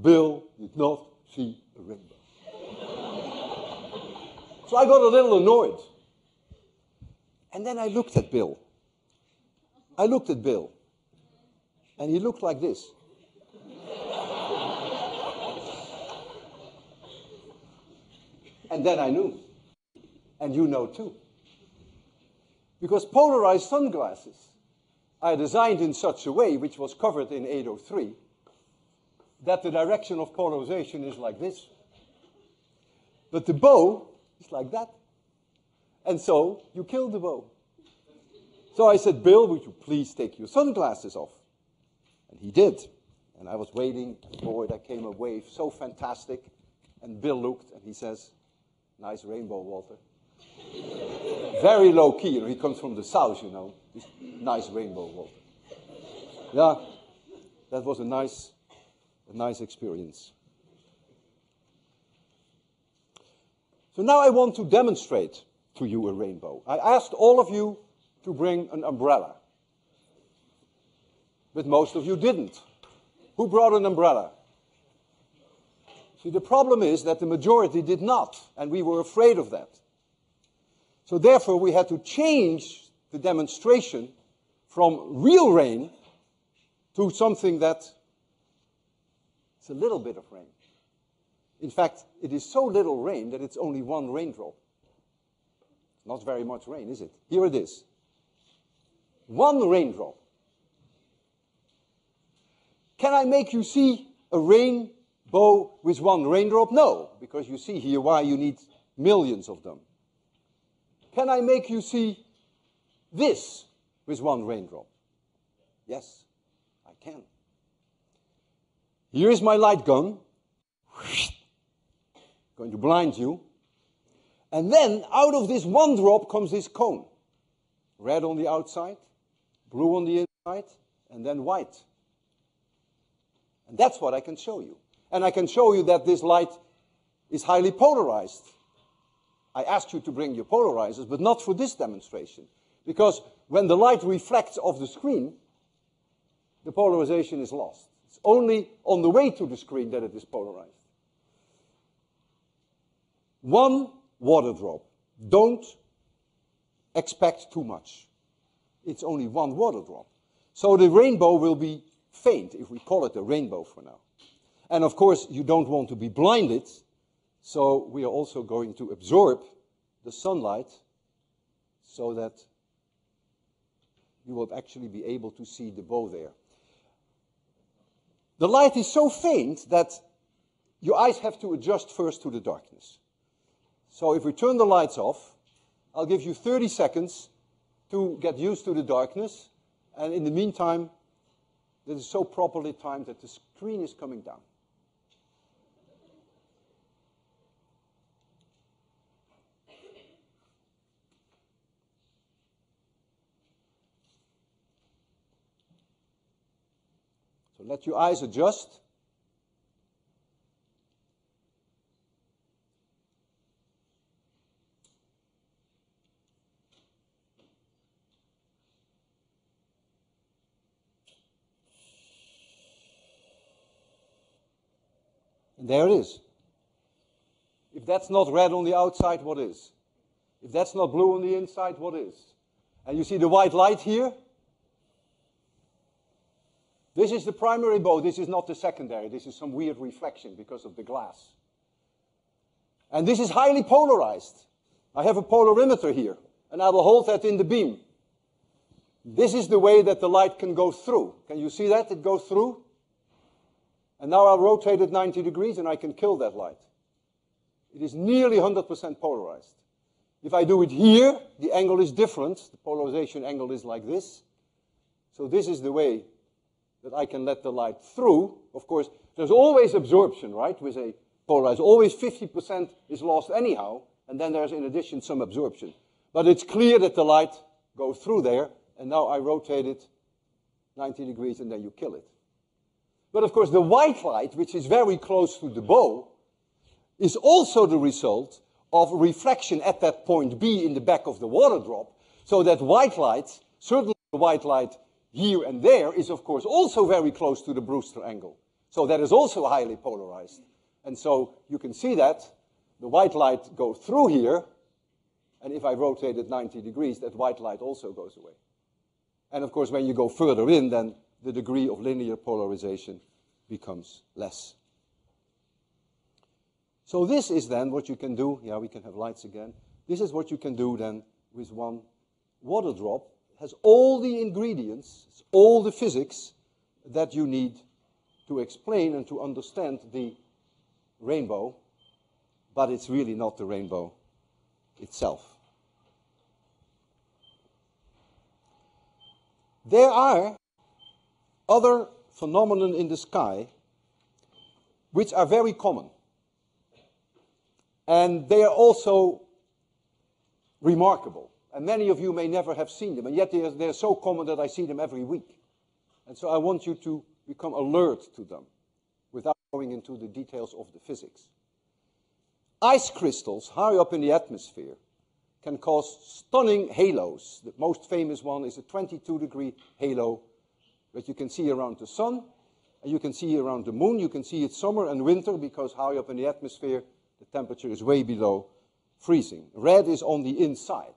Bill did not see a rainbow. So I got a little annoyed. And then I looked at Bill. And he looked like this. And then I knew. And you know too. Because polarized sunglasses are designed in such a way, which was covered in 803, that the direction of polarization is like this. But the bow is like that. And so you kill the bow. So I said, Bill, would you please take your sunglasses off? And he did. And I was waiting. Boy, there came a wave so fantastic. And Bill looked and he says, nice rainbow, Walter. Very low key. He comes from the south, you know. This nice rainbow, Walter. Yeah, that was a nice experience. So now I want to demonstrate to you a rainbow. I asked all of you to bring an umbrella. But most of you didn't. Who brought an umbrella? See, the problem is that the majority did not, and we were afraid of that. So therefore, we had to change the demonstration from real rain to something that is a little bit of rain. In fact, it is so little rain that it's only one raindrop. Not very much rain, is it? Here it is. One raindrop. Can I make you see a rainbow with one raindrop? No, because you see here why you need millions of them. Can I make you see this with one raindrop? Yes, I can. Here is my light gun. Going to blind you. And then out of this one drop comes this cone. Red on the outside, blue on the inside, and then white. And that's what I can show you. And I can show you that this light is highly polarized. I asked you to bring your polarizers, but not for this demonstration. Because when the light reflects off the screen, the polarization is lost. It's only on the way to the screen that it is polarized. One water drop. Don't expect too much. It's only one water drop. So the rainbow will be faint, if we call it a rainbow for now. And of course, you don't want to be blinded, so we are also going to absorb the sunlight so that you will actually be able to see the bow there. The light is so faint that your eyes have to adjust first to the darkness. So if we turn the lights off, I'll give you 30 seconds to get used to the darkness. And in the meantime, this is so properly timed that the screen is coming down. So let your eyes adjust. And there it is. If that's not red on the outside, what is? If that's not blue on the inside, what is? And you see the white light here? This is the primary bow. This is not the secondary. This is some weird reflection because of the glass. And this is highly polarized. I have a polarimeter here, and I will hold that in the beam. This is the way that the light can go through. Can you see that? It goes through. And now I'll rotate it 90 degrees, and I can kill that light. It is nearly 100% polarized. If I do it here, the angle is different. The polarization angle is like this. So this is the way that I can let the light through. Of course, there's always absorption, right? With a polarized, always 50% is lost anyhow, and then there's in addition some absorption. But it's clear that the light goes through there, and now I rotate it 90 degrees, and then you kill it. But of course, the white light, which is very close to the bow, is also the result of reflection at that point B in the back of the water drop. So that white light, certainly the white light here and there, is of course also very close to the Brewster angle. So that is also highly polarized. And so you can see that the white light goes through here, and if I rotate it 90 degrees, that white light also goes away. And of course, when you go further in, then the degree of linear polarization becomes less. So this is then what you can do. Yeah, we can have lights again. This is what you can do then with one water drop. It has all the ingredients, all the physics that you need to explain and to understand the rainbow, but it's really not the rainbow itself. There are other phenomena in the sky which are very common. And they are also remarkable. And many of you may never have seen them, and yet they're so common that I see them every week. And so I want you to become alert to them without going into the details of the physics. Ice crystals high up in the atmosphere can cause stunning halos. The most famous one is a 22-degree halo that you can see around the sun, and you can see around the moon. You can see it summer and winter because high up in the atmosphere, the temperature is way below freezing. Red is on the inside.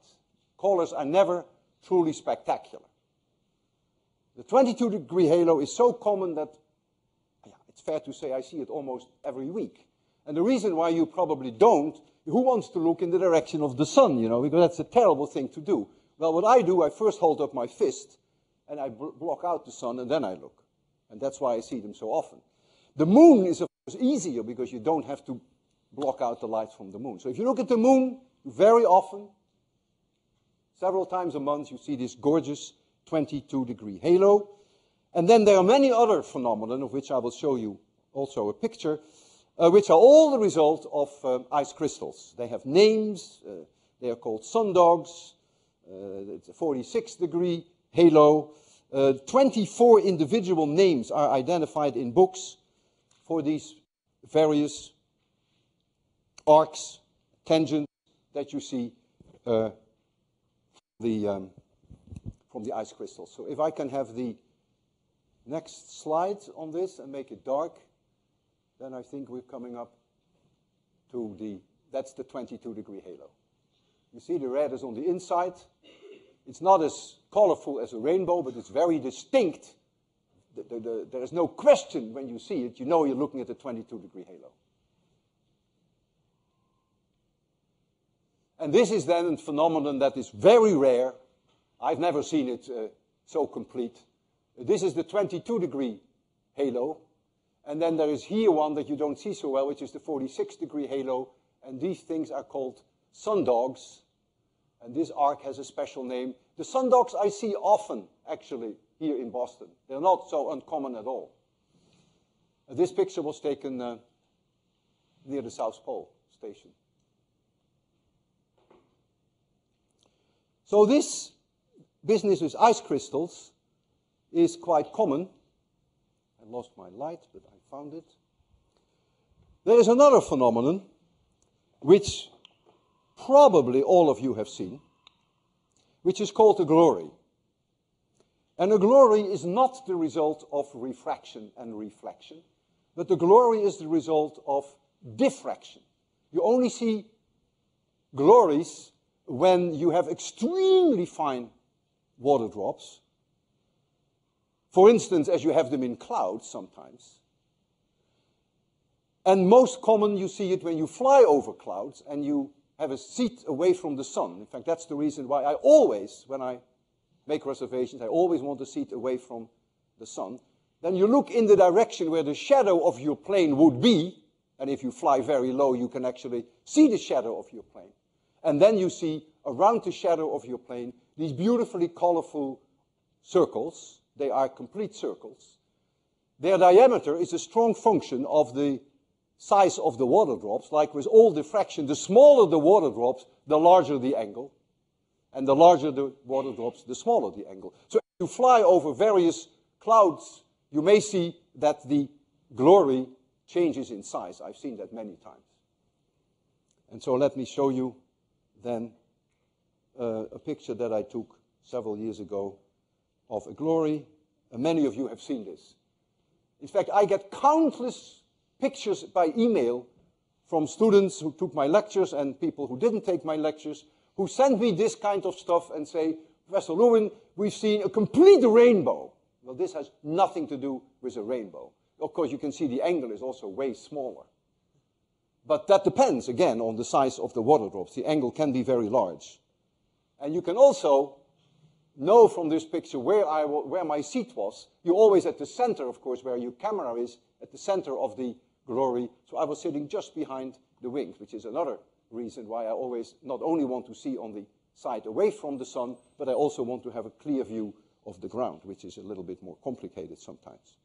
Colors are never truly spectacular. The 22-degree halo is so common that it's fair to say I see it almost every week. And the reason why you probably don't, who wants to look in the direction of the sun, you know, because that's a terrible thing to do. Well, what I do, I first hold up my fist, and I block out the sun, and then I look. And that's why I see them so often. The moon is, of course, easier because you don't have to block out the light from the moon. So if you look at the moon, very often, several times a month, you see this gorgeous 22-degree halo. And then there are many other phenomena, of which I will show you also a picture, which are all the result of ice crystals. They have names. They are called sundogs. It's a 46-degree halo. 24 individual names are identified in books for these various arcs, tangents that you see from the ice crystals. So if I can have the next slide on this and make it dark, then I think we're coming up to that's the 22-degree halo. You see the red is on the inside. It's not as colorful as a rainbow, but it's very distinct. There is no question when you see it, you know you're looking at the 22-degree halo. And this is then a phenomenon that is very rare. I've never seen it so complete. This is the 22-degree halo. And then there is here one that you don't see so well, which is the 46-degree halo. And these things are called sundogs. And this arc has a special name. The sundogs I see often, actually, here in Boston. They're not so uncommon at all. This picture was taken near the South Pole station. So this business with ice crystals is quite common. I lost my light, but I found it. There is another phenomenon which probably all of you have seen, which is called a glory. And a glory is not the result of refraction and reflection, but the glory is the result of diffraction. You only see glories when you have extremely fine water drops. For instance, as you have them in clouds sometimes. And most common, you see it when you fly over clouds and you have a seat away from the sun. In fact, that's the reason why I always, when I make reservations, I always want a seat away from the sun. Then you look in the direction where the shadow of your plane would be, and if you fly very low, you can actually see the shadow of your plane. And then you see around the shadow of your plane these beautifully colorful circles. They are complete circles. Their diameter is a strong function of the size of the water drops. Like with all diffraction, the smaller the water drops, the larger the angle. And the larger the water drops, the smaller the angle. So if you fly over various clouds, you may see that the glory changes in size. I've seen that many times. And so let me show you then a picture that I took several years ago of a glory. And many of you have seen this. In fact, I get countless pictures by email from students who took my lectures and people who didn't take my lectures, who send me this kind of stuff and say, Professor Lewin, we've seen a complete rainbow. Well, this has nothing to do with a rainbow. Of course, you can see the angle is also way smaller. But that depends, again, on the size of the water drops. The angle can be very large. And you can also know from this picture where my seat was. You're always at the center, of course, where your camera is, at the center of the glory. So I was sitting just behind the wings, which is another reason why I always not only want to see on the side away from the sun, but I also want to have a clear view of the ground, which is a little bit more complicated sometimes.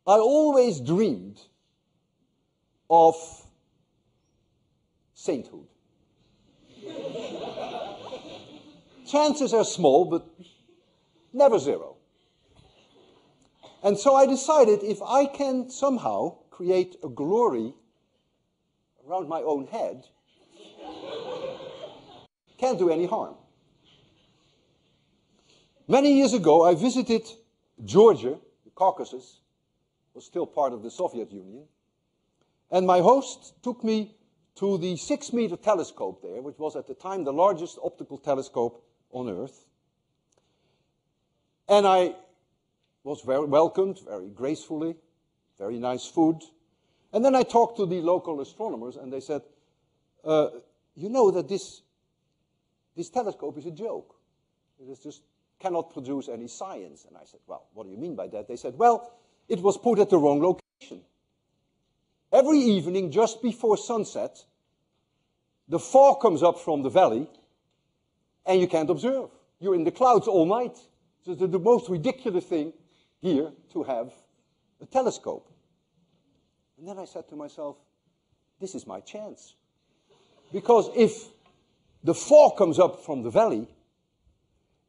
I always dreamed of sainthood. Chances are small, but never zero. And so I decided if I can somehow create a glory around my own head, can't do any harm. Many years ago, I visited Georgia, the Caucasus, was still part of the Soviet Union, and my host took me to the 6-meter telescope there, which was at the time the largest optical telescope on Earth. And I was very welcomed, very gracefully, very nice food. And then I talked to the local astronomers, and they said, you know that this telescope is a joke. It just cannot produce any science. And I said, well, what do you mean by that? They said, well, it was put at the wrong location. Every evening, just before sunset, the fog comes up from the valley, and you can't observe. You're in the clouds all night. So it's the most ridiculous thing here to have a telescope. And then I said to myself, this is my chance. Because if the fog comes up from the valley,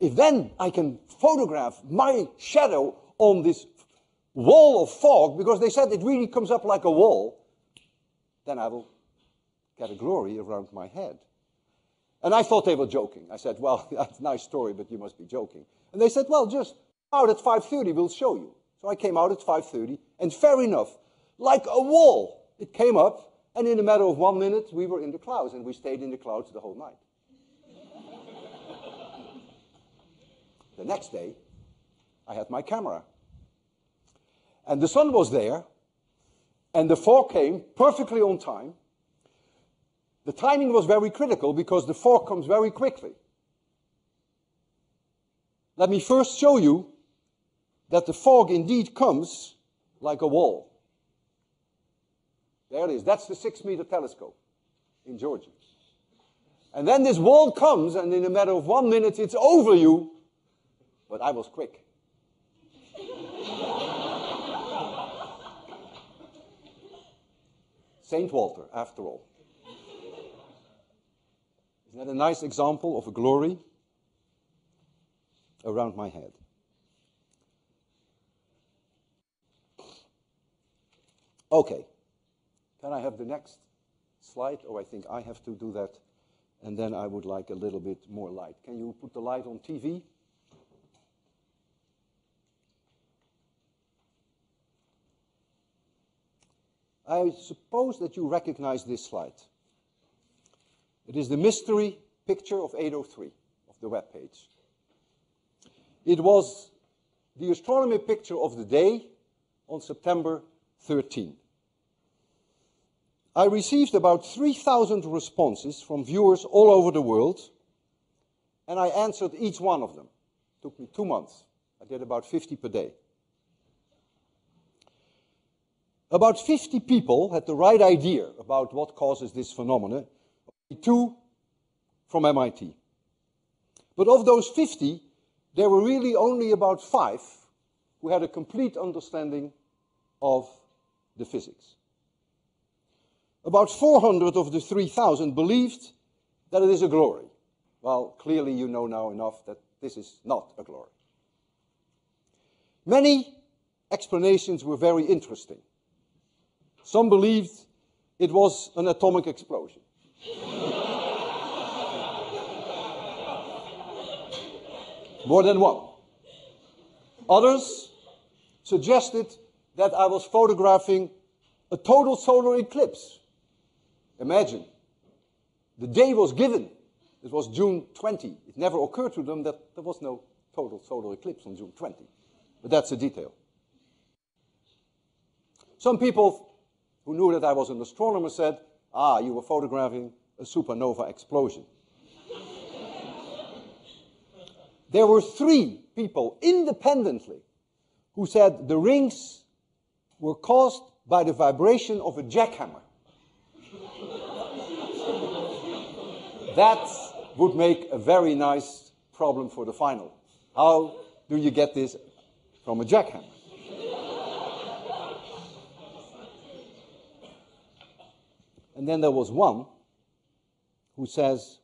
if then I can photograph my shadow on this wall of fog, because they said it really comes up like a wall, then I will get a glory around my head. And I thought they were joking. I said, well, that's a nice story, but you must be joking. And they said, well, just out at 5:30, we'll show you. So I came out at 5:30, and fair enough, like a wall, it came up, and in a matter of 1 minute, we were in the clouds, and we stayed in the clouds the whole night. The next day, I had my camera. And the sun was there, and the fog came perfectly on time. The timing was very critical because the fog comes very quickly. Let me first show you that the fog indeed comes like a wall. There it is. That's the 6-meter telescope in Georgia. And then this wall comes, and in a matter of 1 minute, it's over you. But I was quick. St. Walter, after all. Isn't that a nice example of a glory around my head? Okay. Can I have the next slide? Oh, I think I have to do that. And then I would like a little bit more light. Can you put the light on TV? I suppose that you recognize this slide. It is the mystery picture of 803 of the web page. It was the astronomy picture of the day on September 13. I received about 3,000 responses from viewers all over the world, and I answered each one of them. It took me 2 months. I did about 50 per day. About 50 people had the right idea about what causes this phenomenon, 2 from MIT. But of those 50, there were really only about 5 who had a complete understanding of the physics. About 400 of the 3,000 believed that it is a glory. Well, clearly you know now enough that this is not a glory. Many explanations were very interesting. Some believed it was an atomic explosion. More than one. Others suggested that I was photographing a total solar eclipse. Imagine, the day was given. It was June 20. It never occurred to them that there was no total solar eclipse on June 20. But that's a detail. Some people who knew that I was an astronomer said, you were photographing a supernova explosion. There were 3 people independently who said the rings were caused by the vibration of a jackhammer. That would make a very nice problem for the final. How do you get this from a jackhammer? And then there was one who says,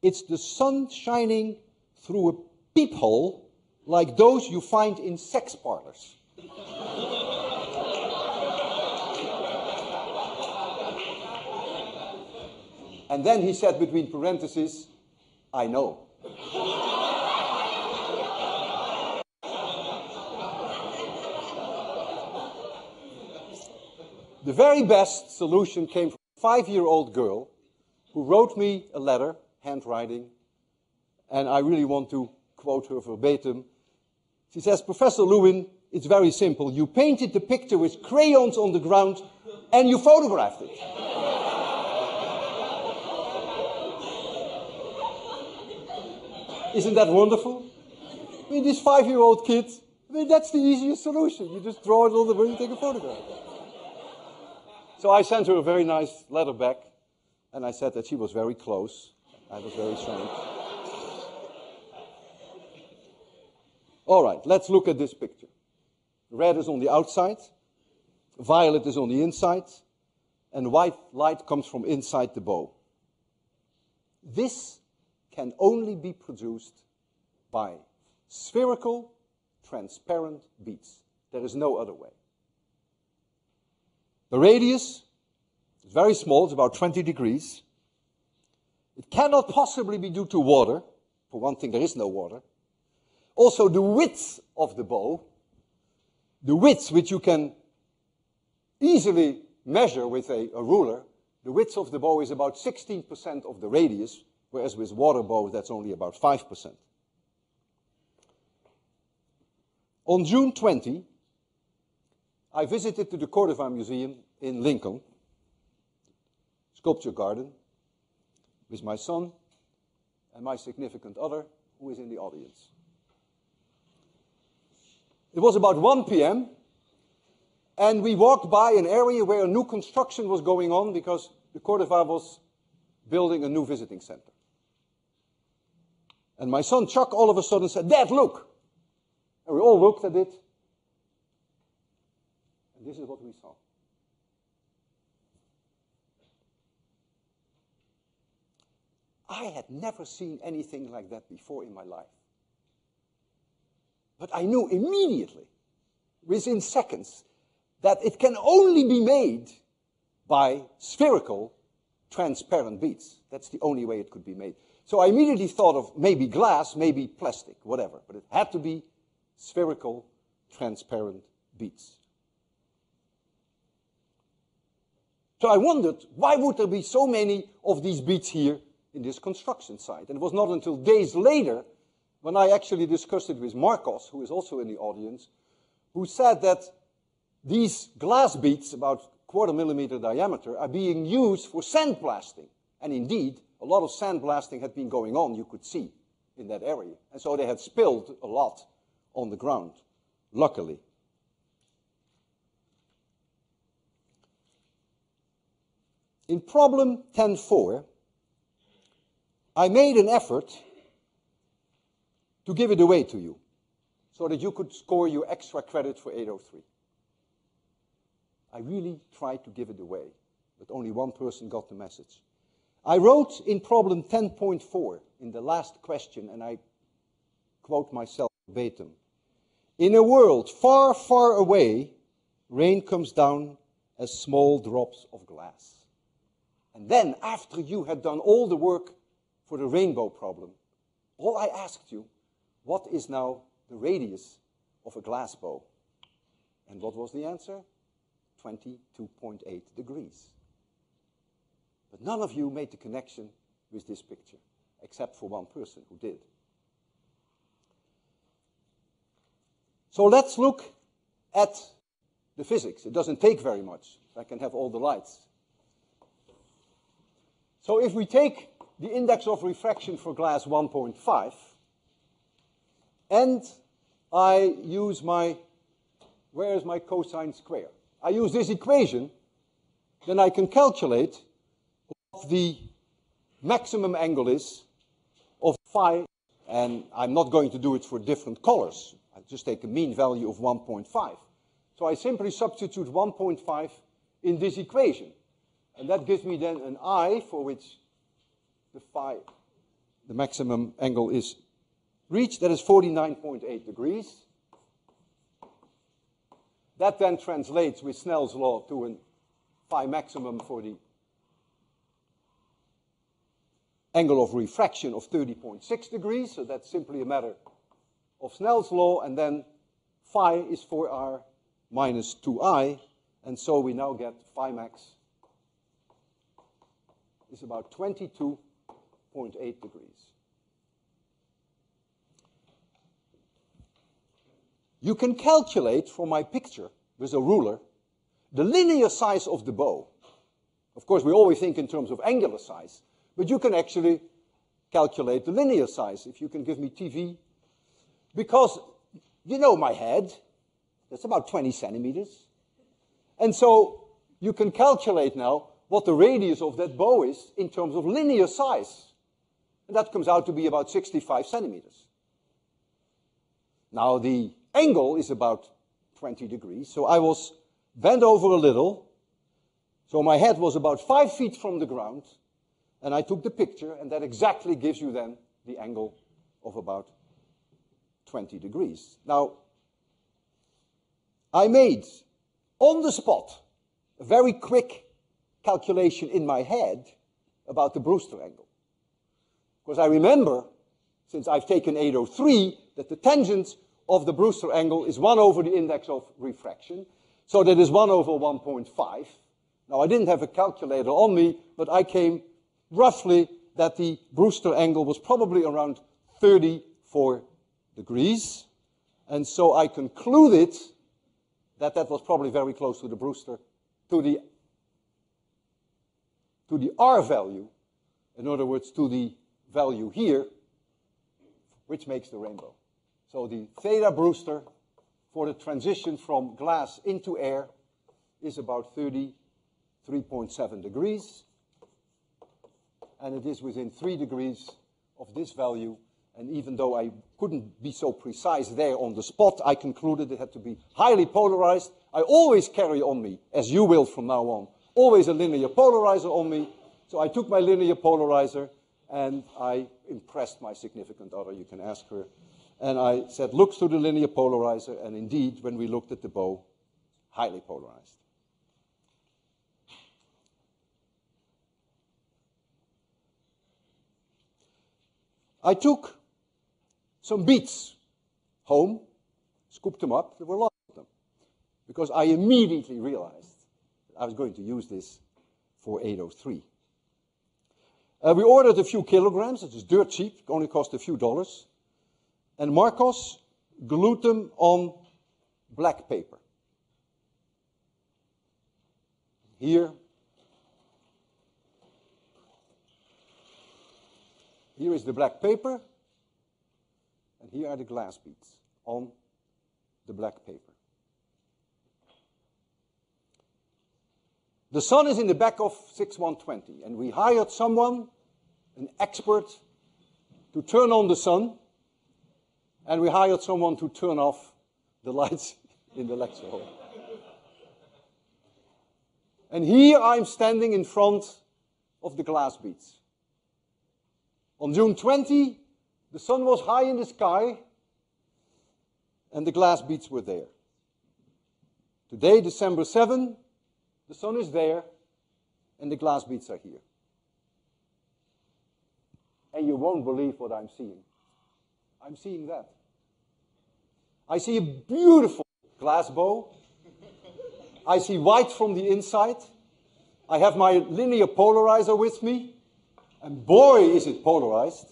it's the sun shining through a peephole like those you find in sex parlors. And then he said between parentheses, I know. The very best solution came from a 5-year-old girl who wrote me a letter, handwriting, and I really want to quote her verbatim. She says, Professor Lewin, it's very simple. You painted the picture with crayons on the ground and you photographed it. Isn't that wonderful? I mean, this 5-year-old kid, that's the easiest solution. You just draw it on the ground and take a photograph. So I sent her a very nice letter back, and I said that she was very close. I was very strange. All right, let's look at this picture. Red is on the outside, violet is on the inside, and white light comes from inside the bow. This can only be produced by spherical, transparent beads. There is no other way. The radius is very small, it's about 20 degrees. It cannot possibly be due to water. For one thing, there is no water. Also, the width of the bow, the width which you can easily measure with a ruler, the width of the bow is about 16% of the radius, whereas with water bows, that's only about 5%. On June 20, I visited the Coronae Museum in Lincoln, sculpture garden, with my son and my significant other, who is in the audience. It was about 1 p.m., and we walked by an area where a new construction was going on because the Coronae was building a new visiting center. And my son Chuck all of a sudden said, Dad, look! And we all looked at it. And this is what we saw. I had never seen anything like that before in my life. But I knew immediately, within seconds, that it can only be made by spherical, transparent beads. That's the only way it could be made. So I immediately thought of maybe glass, maybe plastic, whatever. But it had to be spherical, transparent beads. So I wondered, why would there be so many of these beads here in this construction site? And it was not until days later, when I actually discussed it with Marcos, who is also in the audience, who said that these glass beads, about 1/4 millimeter diameter, are being used for sandblasting. And indeed, a lot of sandblasting had been going on, you could see, in that area. And so they had spilled a lot on the ground, luckily. In problem 10.4, I made an effort to give it away to you, so that you could score your extra credit for 803. I really tried to give it away, but only one person got the message. I wrote in problem 10.4, in the last question, and I quote myself verbatim, "In a world far, far away, rain comes down as small drops of glass." And then, after you had done all the work for the rainbow problem, all I asked you, what is now the radius of a glass bow? And what was the answer? 22.8 degrees. But none of you made the connection with this picture, except for one person who did. So let's look at the physics. It doesn't take very much. I can have all the lights. So if we take the index of refraction for glass 1.5, and I use where is my cosine square? I use this equation, then I can calculate what the maximum angle is of phi, and I'm not going to do it for different colors. I just take a mean value of 1.5. So I simply substitute 1.5 in this equation. And that gives me then an I for which the phi, the maximum angle is reached. That is 49.8 degrees. That then translates with Snell's law to a phi maximum for the angle of refraction of 30.6 degrees. So that's simply a matter of Snell's law. And then phi is 4r minus 2i. And so we now get phi max is about 22.8 degrees. You can calculate from my picture with a ruler the linear size of the bow. Of course, we always think in terms of angular size, but you can actually calculate the linear size. If you can give me TV, because you know my head, that's about 20 centimeters. And so you can calculate now what the radius of that bow is in terms of linear size. And that comes out to be about 65 centimeters. Now the angle is about 20 degrees, so I was bent over a little. So my head was about 5 feet from the ground, and I took the picture, and that exactly gives you then the angle of about 20 degrees. Now, I made on the spot a very quick calculation in my head about the Brewster angle. Because I remember, since I've taken 803, that the tangent of the Brewster angle is 1 over the index of refraction. So that is 1 over 1.5. Now, I didn't have a calculator on me, but I came roughly that the Brewster angle was probably around 34 degrees. And so I concluded that that was probably very close to the Brewster, to the R value, in other words, to the value here, which makes the rainbow. So the theta Brewster for the transition from glass into air is about 33.7 degrees. And it is within 3 degrees of this value. And even though I couldn't be so precise there on the spot, I concluded it had to be highly polarized. I always carry on me, as you will from now on, always a linear polarizer on me. So I took my linear polarizer and I impressed my significant other, you can ask her. And I said, look through the linear polarizer. And indeed, when we looked at the bow, highly polarized. I took some beads home, scooped them up. There were lots of them, because I immediately realized that I was going to use this for 803. We ordered a few kilograms. It was dirt cheap. It only cost a few dollars. And Marcos glued them on black paper. Here is the black paper, and here are the glass beads on the black paper. The sun is in the back of 6120, and we hired someone, an expert, to turn on the sun, and we hired someone to turn off the lights in the lecture hall. And here I'm standing in front of the glass beads. On June 20, the sun was high in the sky, and the glass beads were there. Today, December 7, the sun is there, and the glass beads are here. And you won't believe what I'm seeing. I'm seeing that. I see a beautiful glass bow. I see white from the inside. I have my linear polarizer with me. And boy, is it polarized.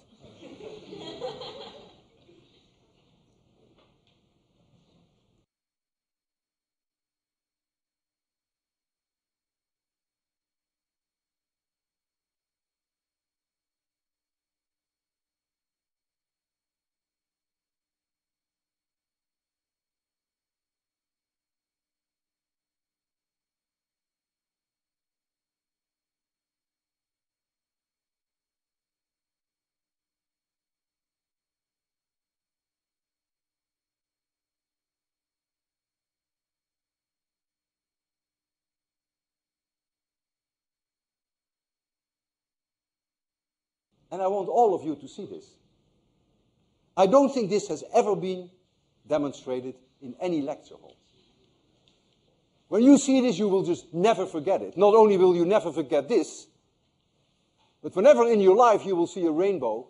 And I want all of you to see this. I don't think this has ever been demonstrated in any lecture hall. When you see this, you will just never forget it. Not only will you never forget this, but whenever in your life you will see a rainbow,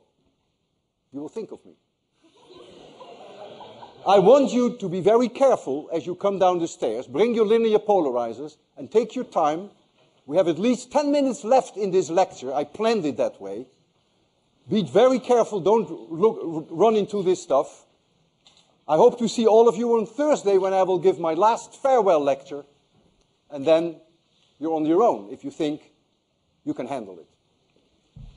you will think of me. I want you to be very careful as you come down the stairs. Bring your linear polarizers and take your time. We have at least 10 minutes left in this lecture. I planned it that way. Be very careful, don't run into this stuff. I hope to see all of you on Thursday when I will give my last farewell lecture. And then you're on your own if you think you can handle it.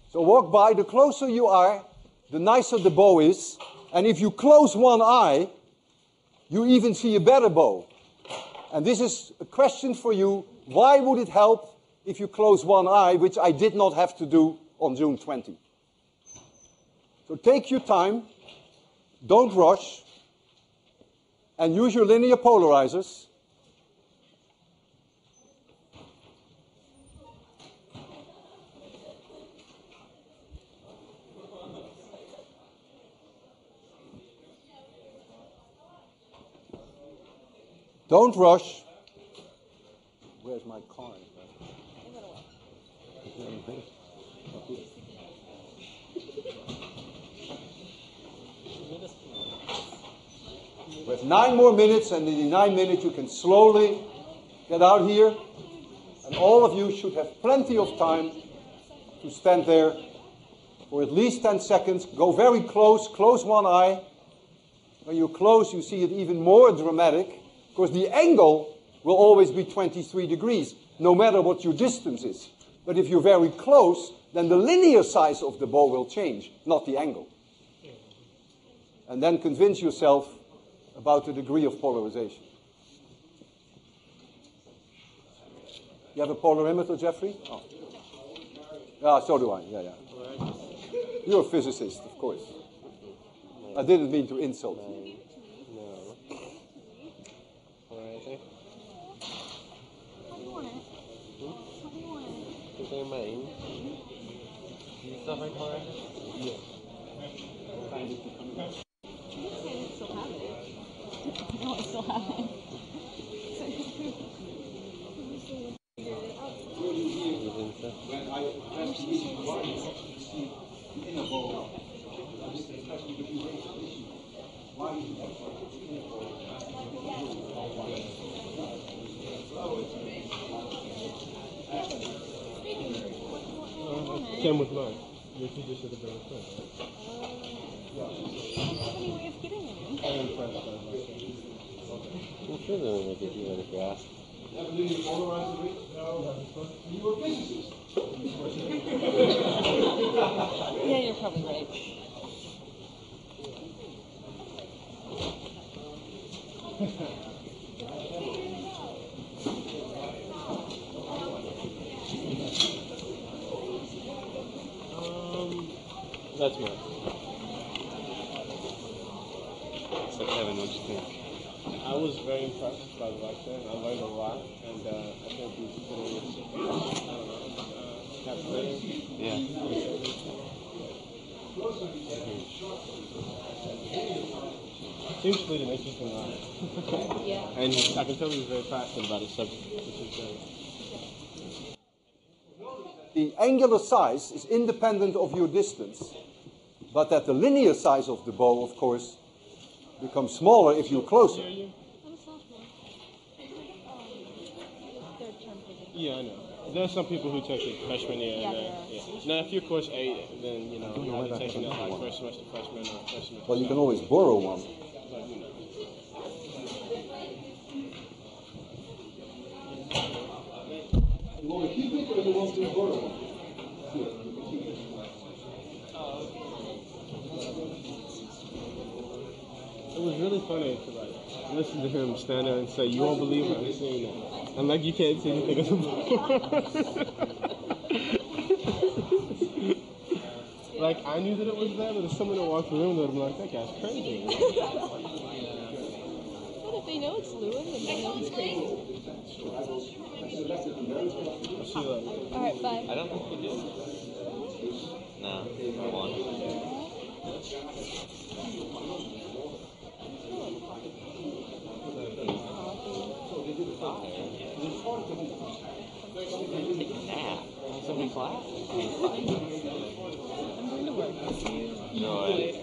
So walk by. The closer you are, the nicer the bow is. And if you close one eye, you even see a better bow. And this is a question for you. Why would it help if you close one eye, which I did not have to do on June 20? So take your time, don't rush, and use your linear polarizers. Don't rush. Where's my card? We have 9 more minutes, and in the 9 minutes you can slowly get out here. And all of you should have plenty of time to stand there for at least 10 seconds. Go very close, close one eye. When you close, you see it even more dramatic, because the angle will always be 23 degrees, no matter what your distance is. But if you're very close, then the linear size of the bow will change, not the angle. And then convince yourself about the degree of polarization. You have a polarimeter, Jeffrey? Oh. Yeah, so do I. Yeah. You're a physicist, of course. I didn't mean to insult you. No. Polarizing? Is there main? Do you stuff like polarizing? Yeah. No, I still have it. Same with mine. Your teacher should have been with us. Any way of getting any? I am impressed by myself. I'm sure they'll make it even if you ask. Never knew you polarized it? No. You were a physicist. Yeah, you're probably right. That's mine. So Kevin, what'd you think? I was very impressed by the lecture. I learned a lot, and I think we captivating. Yeah. Seems to lead an interesting life. Yeah. And I can tell he was very passionate about his subject, which is great. The angular size is independent of your distance, but that the linear size of the bow, of course, becomes smaller if you're closer. I'm a sophomore. Third term physics. Yeah, I know. There are some people who take it freshman year. Yeah, And, there are. yeah. Now, if you're course 8, then, you know, you're either taking it like first semester freshman or first semester. Well, you can always borrow one. But, you know. You want to keep it or you want to borrow it? It was really funny to like listen to him stand there and say, "You won't believe what I'm seeing now." I'm like, "You can't see anything of the board." Like I knew that it was there, but if someone that walked the room, they'd be like, "That guy's crazy." But if they know it's Lewin, then they know he's crazy. See you later. Alright, bye. I don't think we do. No, I won. Take a nap. Something class? I'm going to work. No way.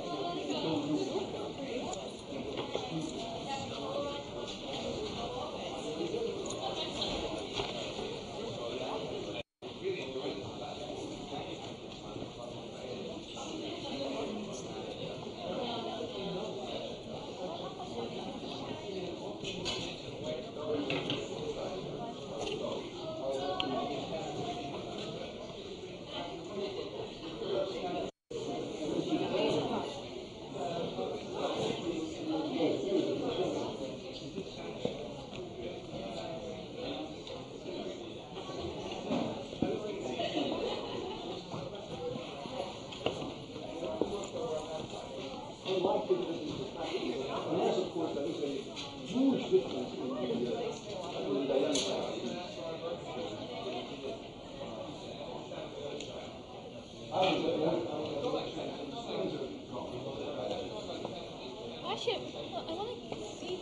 Actually, I want to see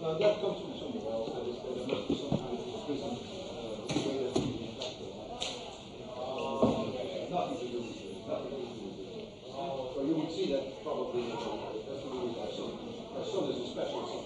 Now that comes from somewhere else. That is there must be some kind of prison way that you can affect it. Nothing to do with it. Nothing to do with it. So you would see that probably that's to do with our son. Our son is a special son.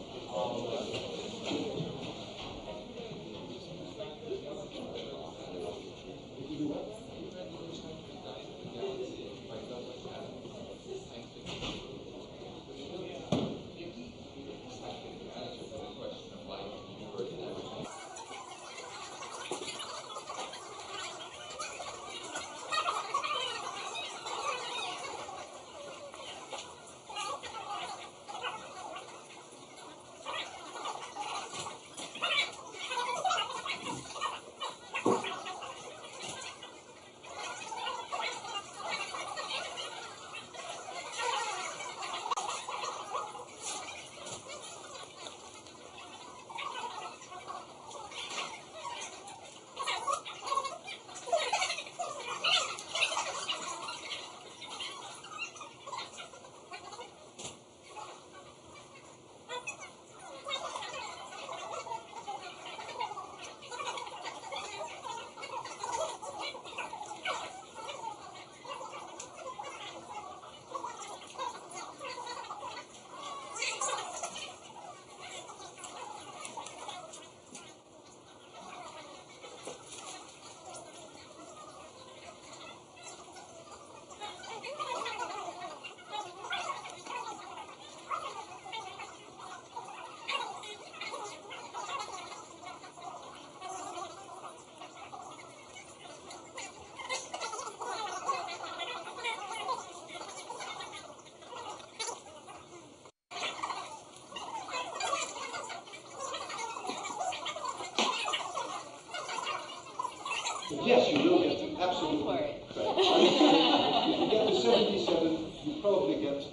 But yes, you will get absolutely correct. If you get to 77, you probably get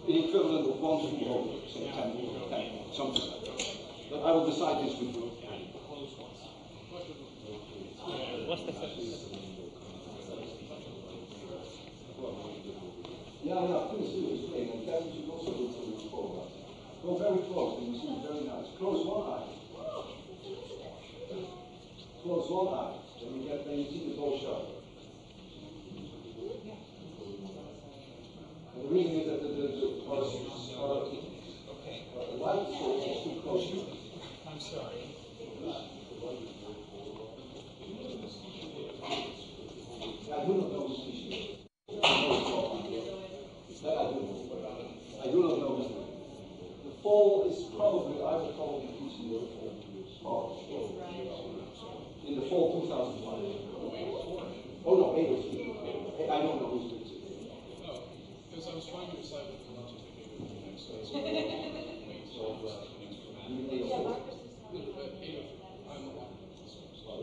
the equivalent of 1 to over, say 10, something like that. But I will decide this with you. What's the sense? Yeah, please do explain. And Kevin should also look for the photograph. Go very close, and you see it very nice. Close one eye. Close one eye. Then you see the bow sharp. And the reason is that the light source is too close. I'm sorry. I do not know the species. I do not know his name. The fall is probably, I would probably teach you in the fall 2005. Oh no, 8. I don't know who's doing it. No, because I was trying to decide what the lunch ticket would be next day. So,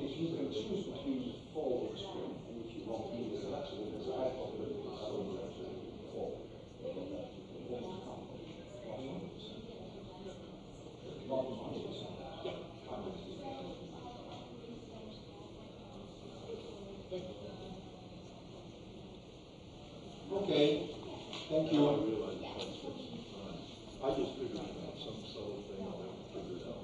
if you can choose between fall and spring, and if you want me to selection, because I thought that it was so much fall. Okay, thank you. I just figured some sort of thing I'll have to figure it out.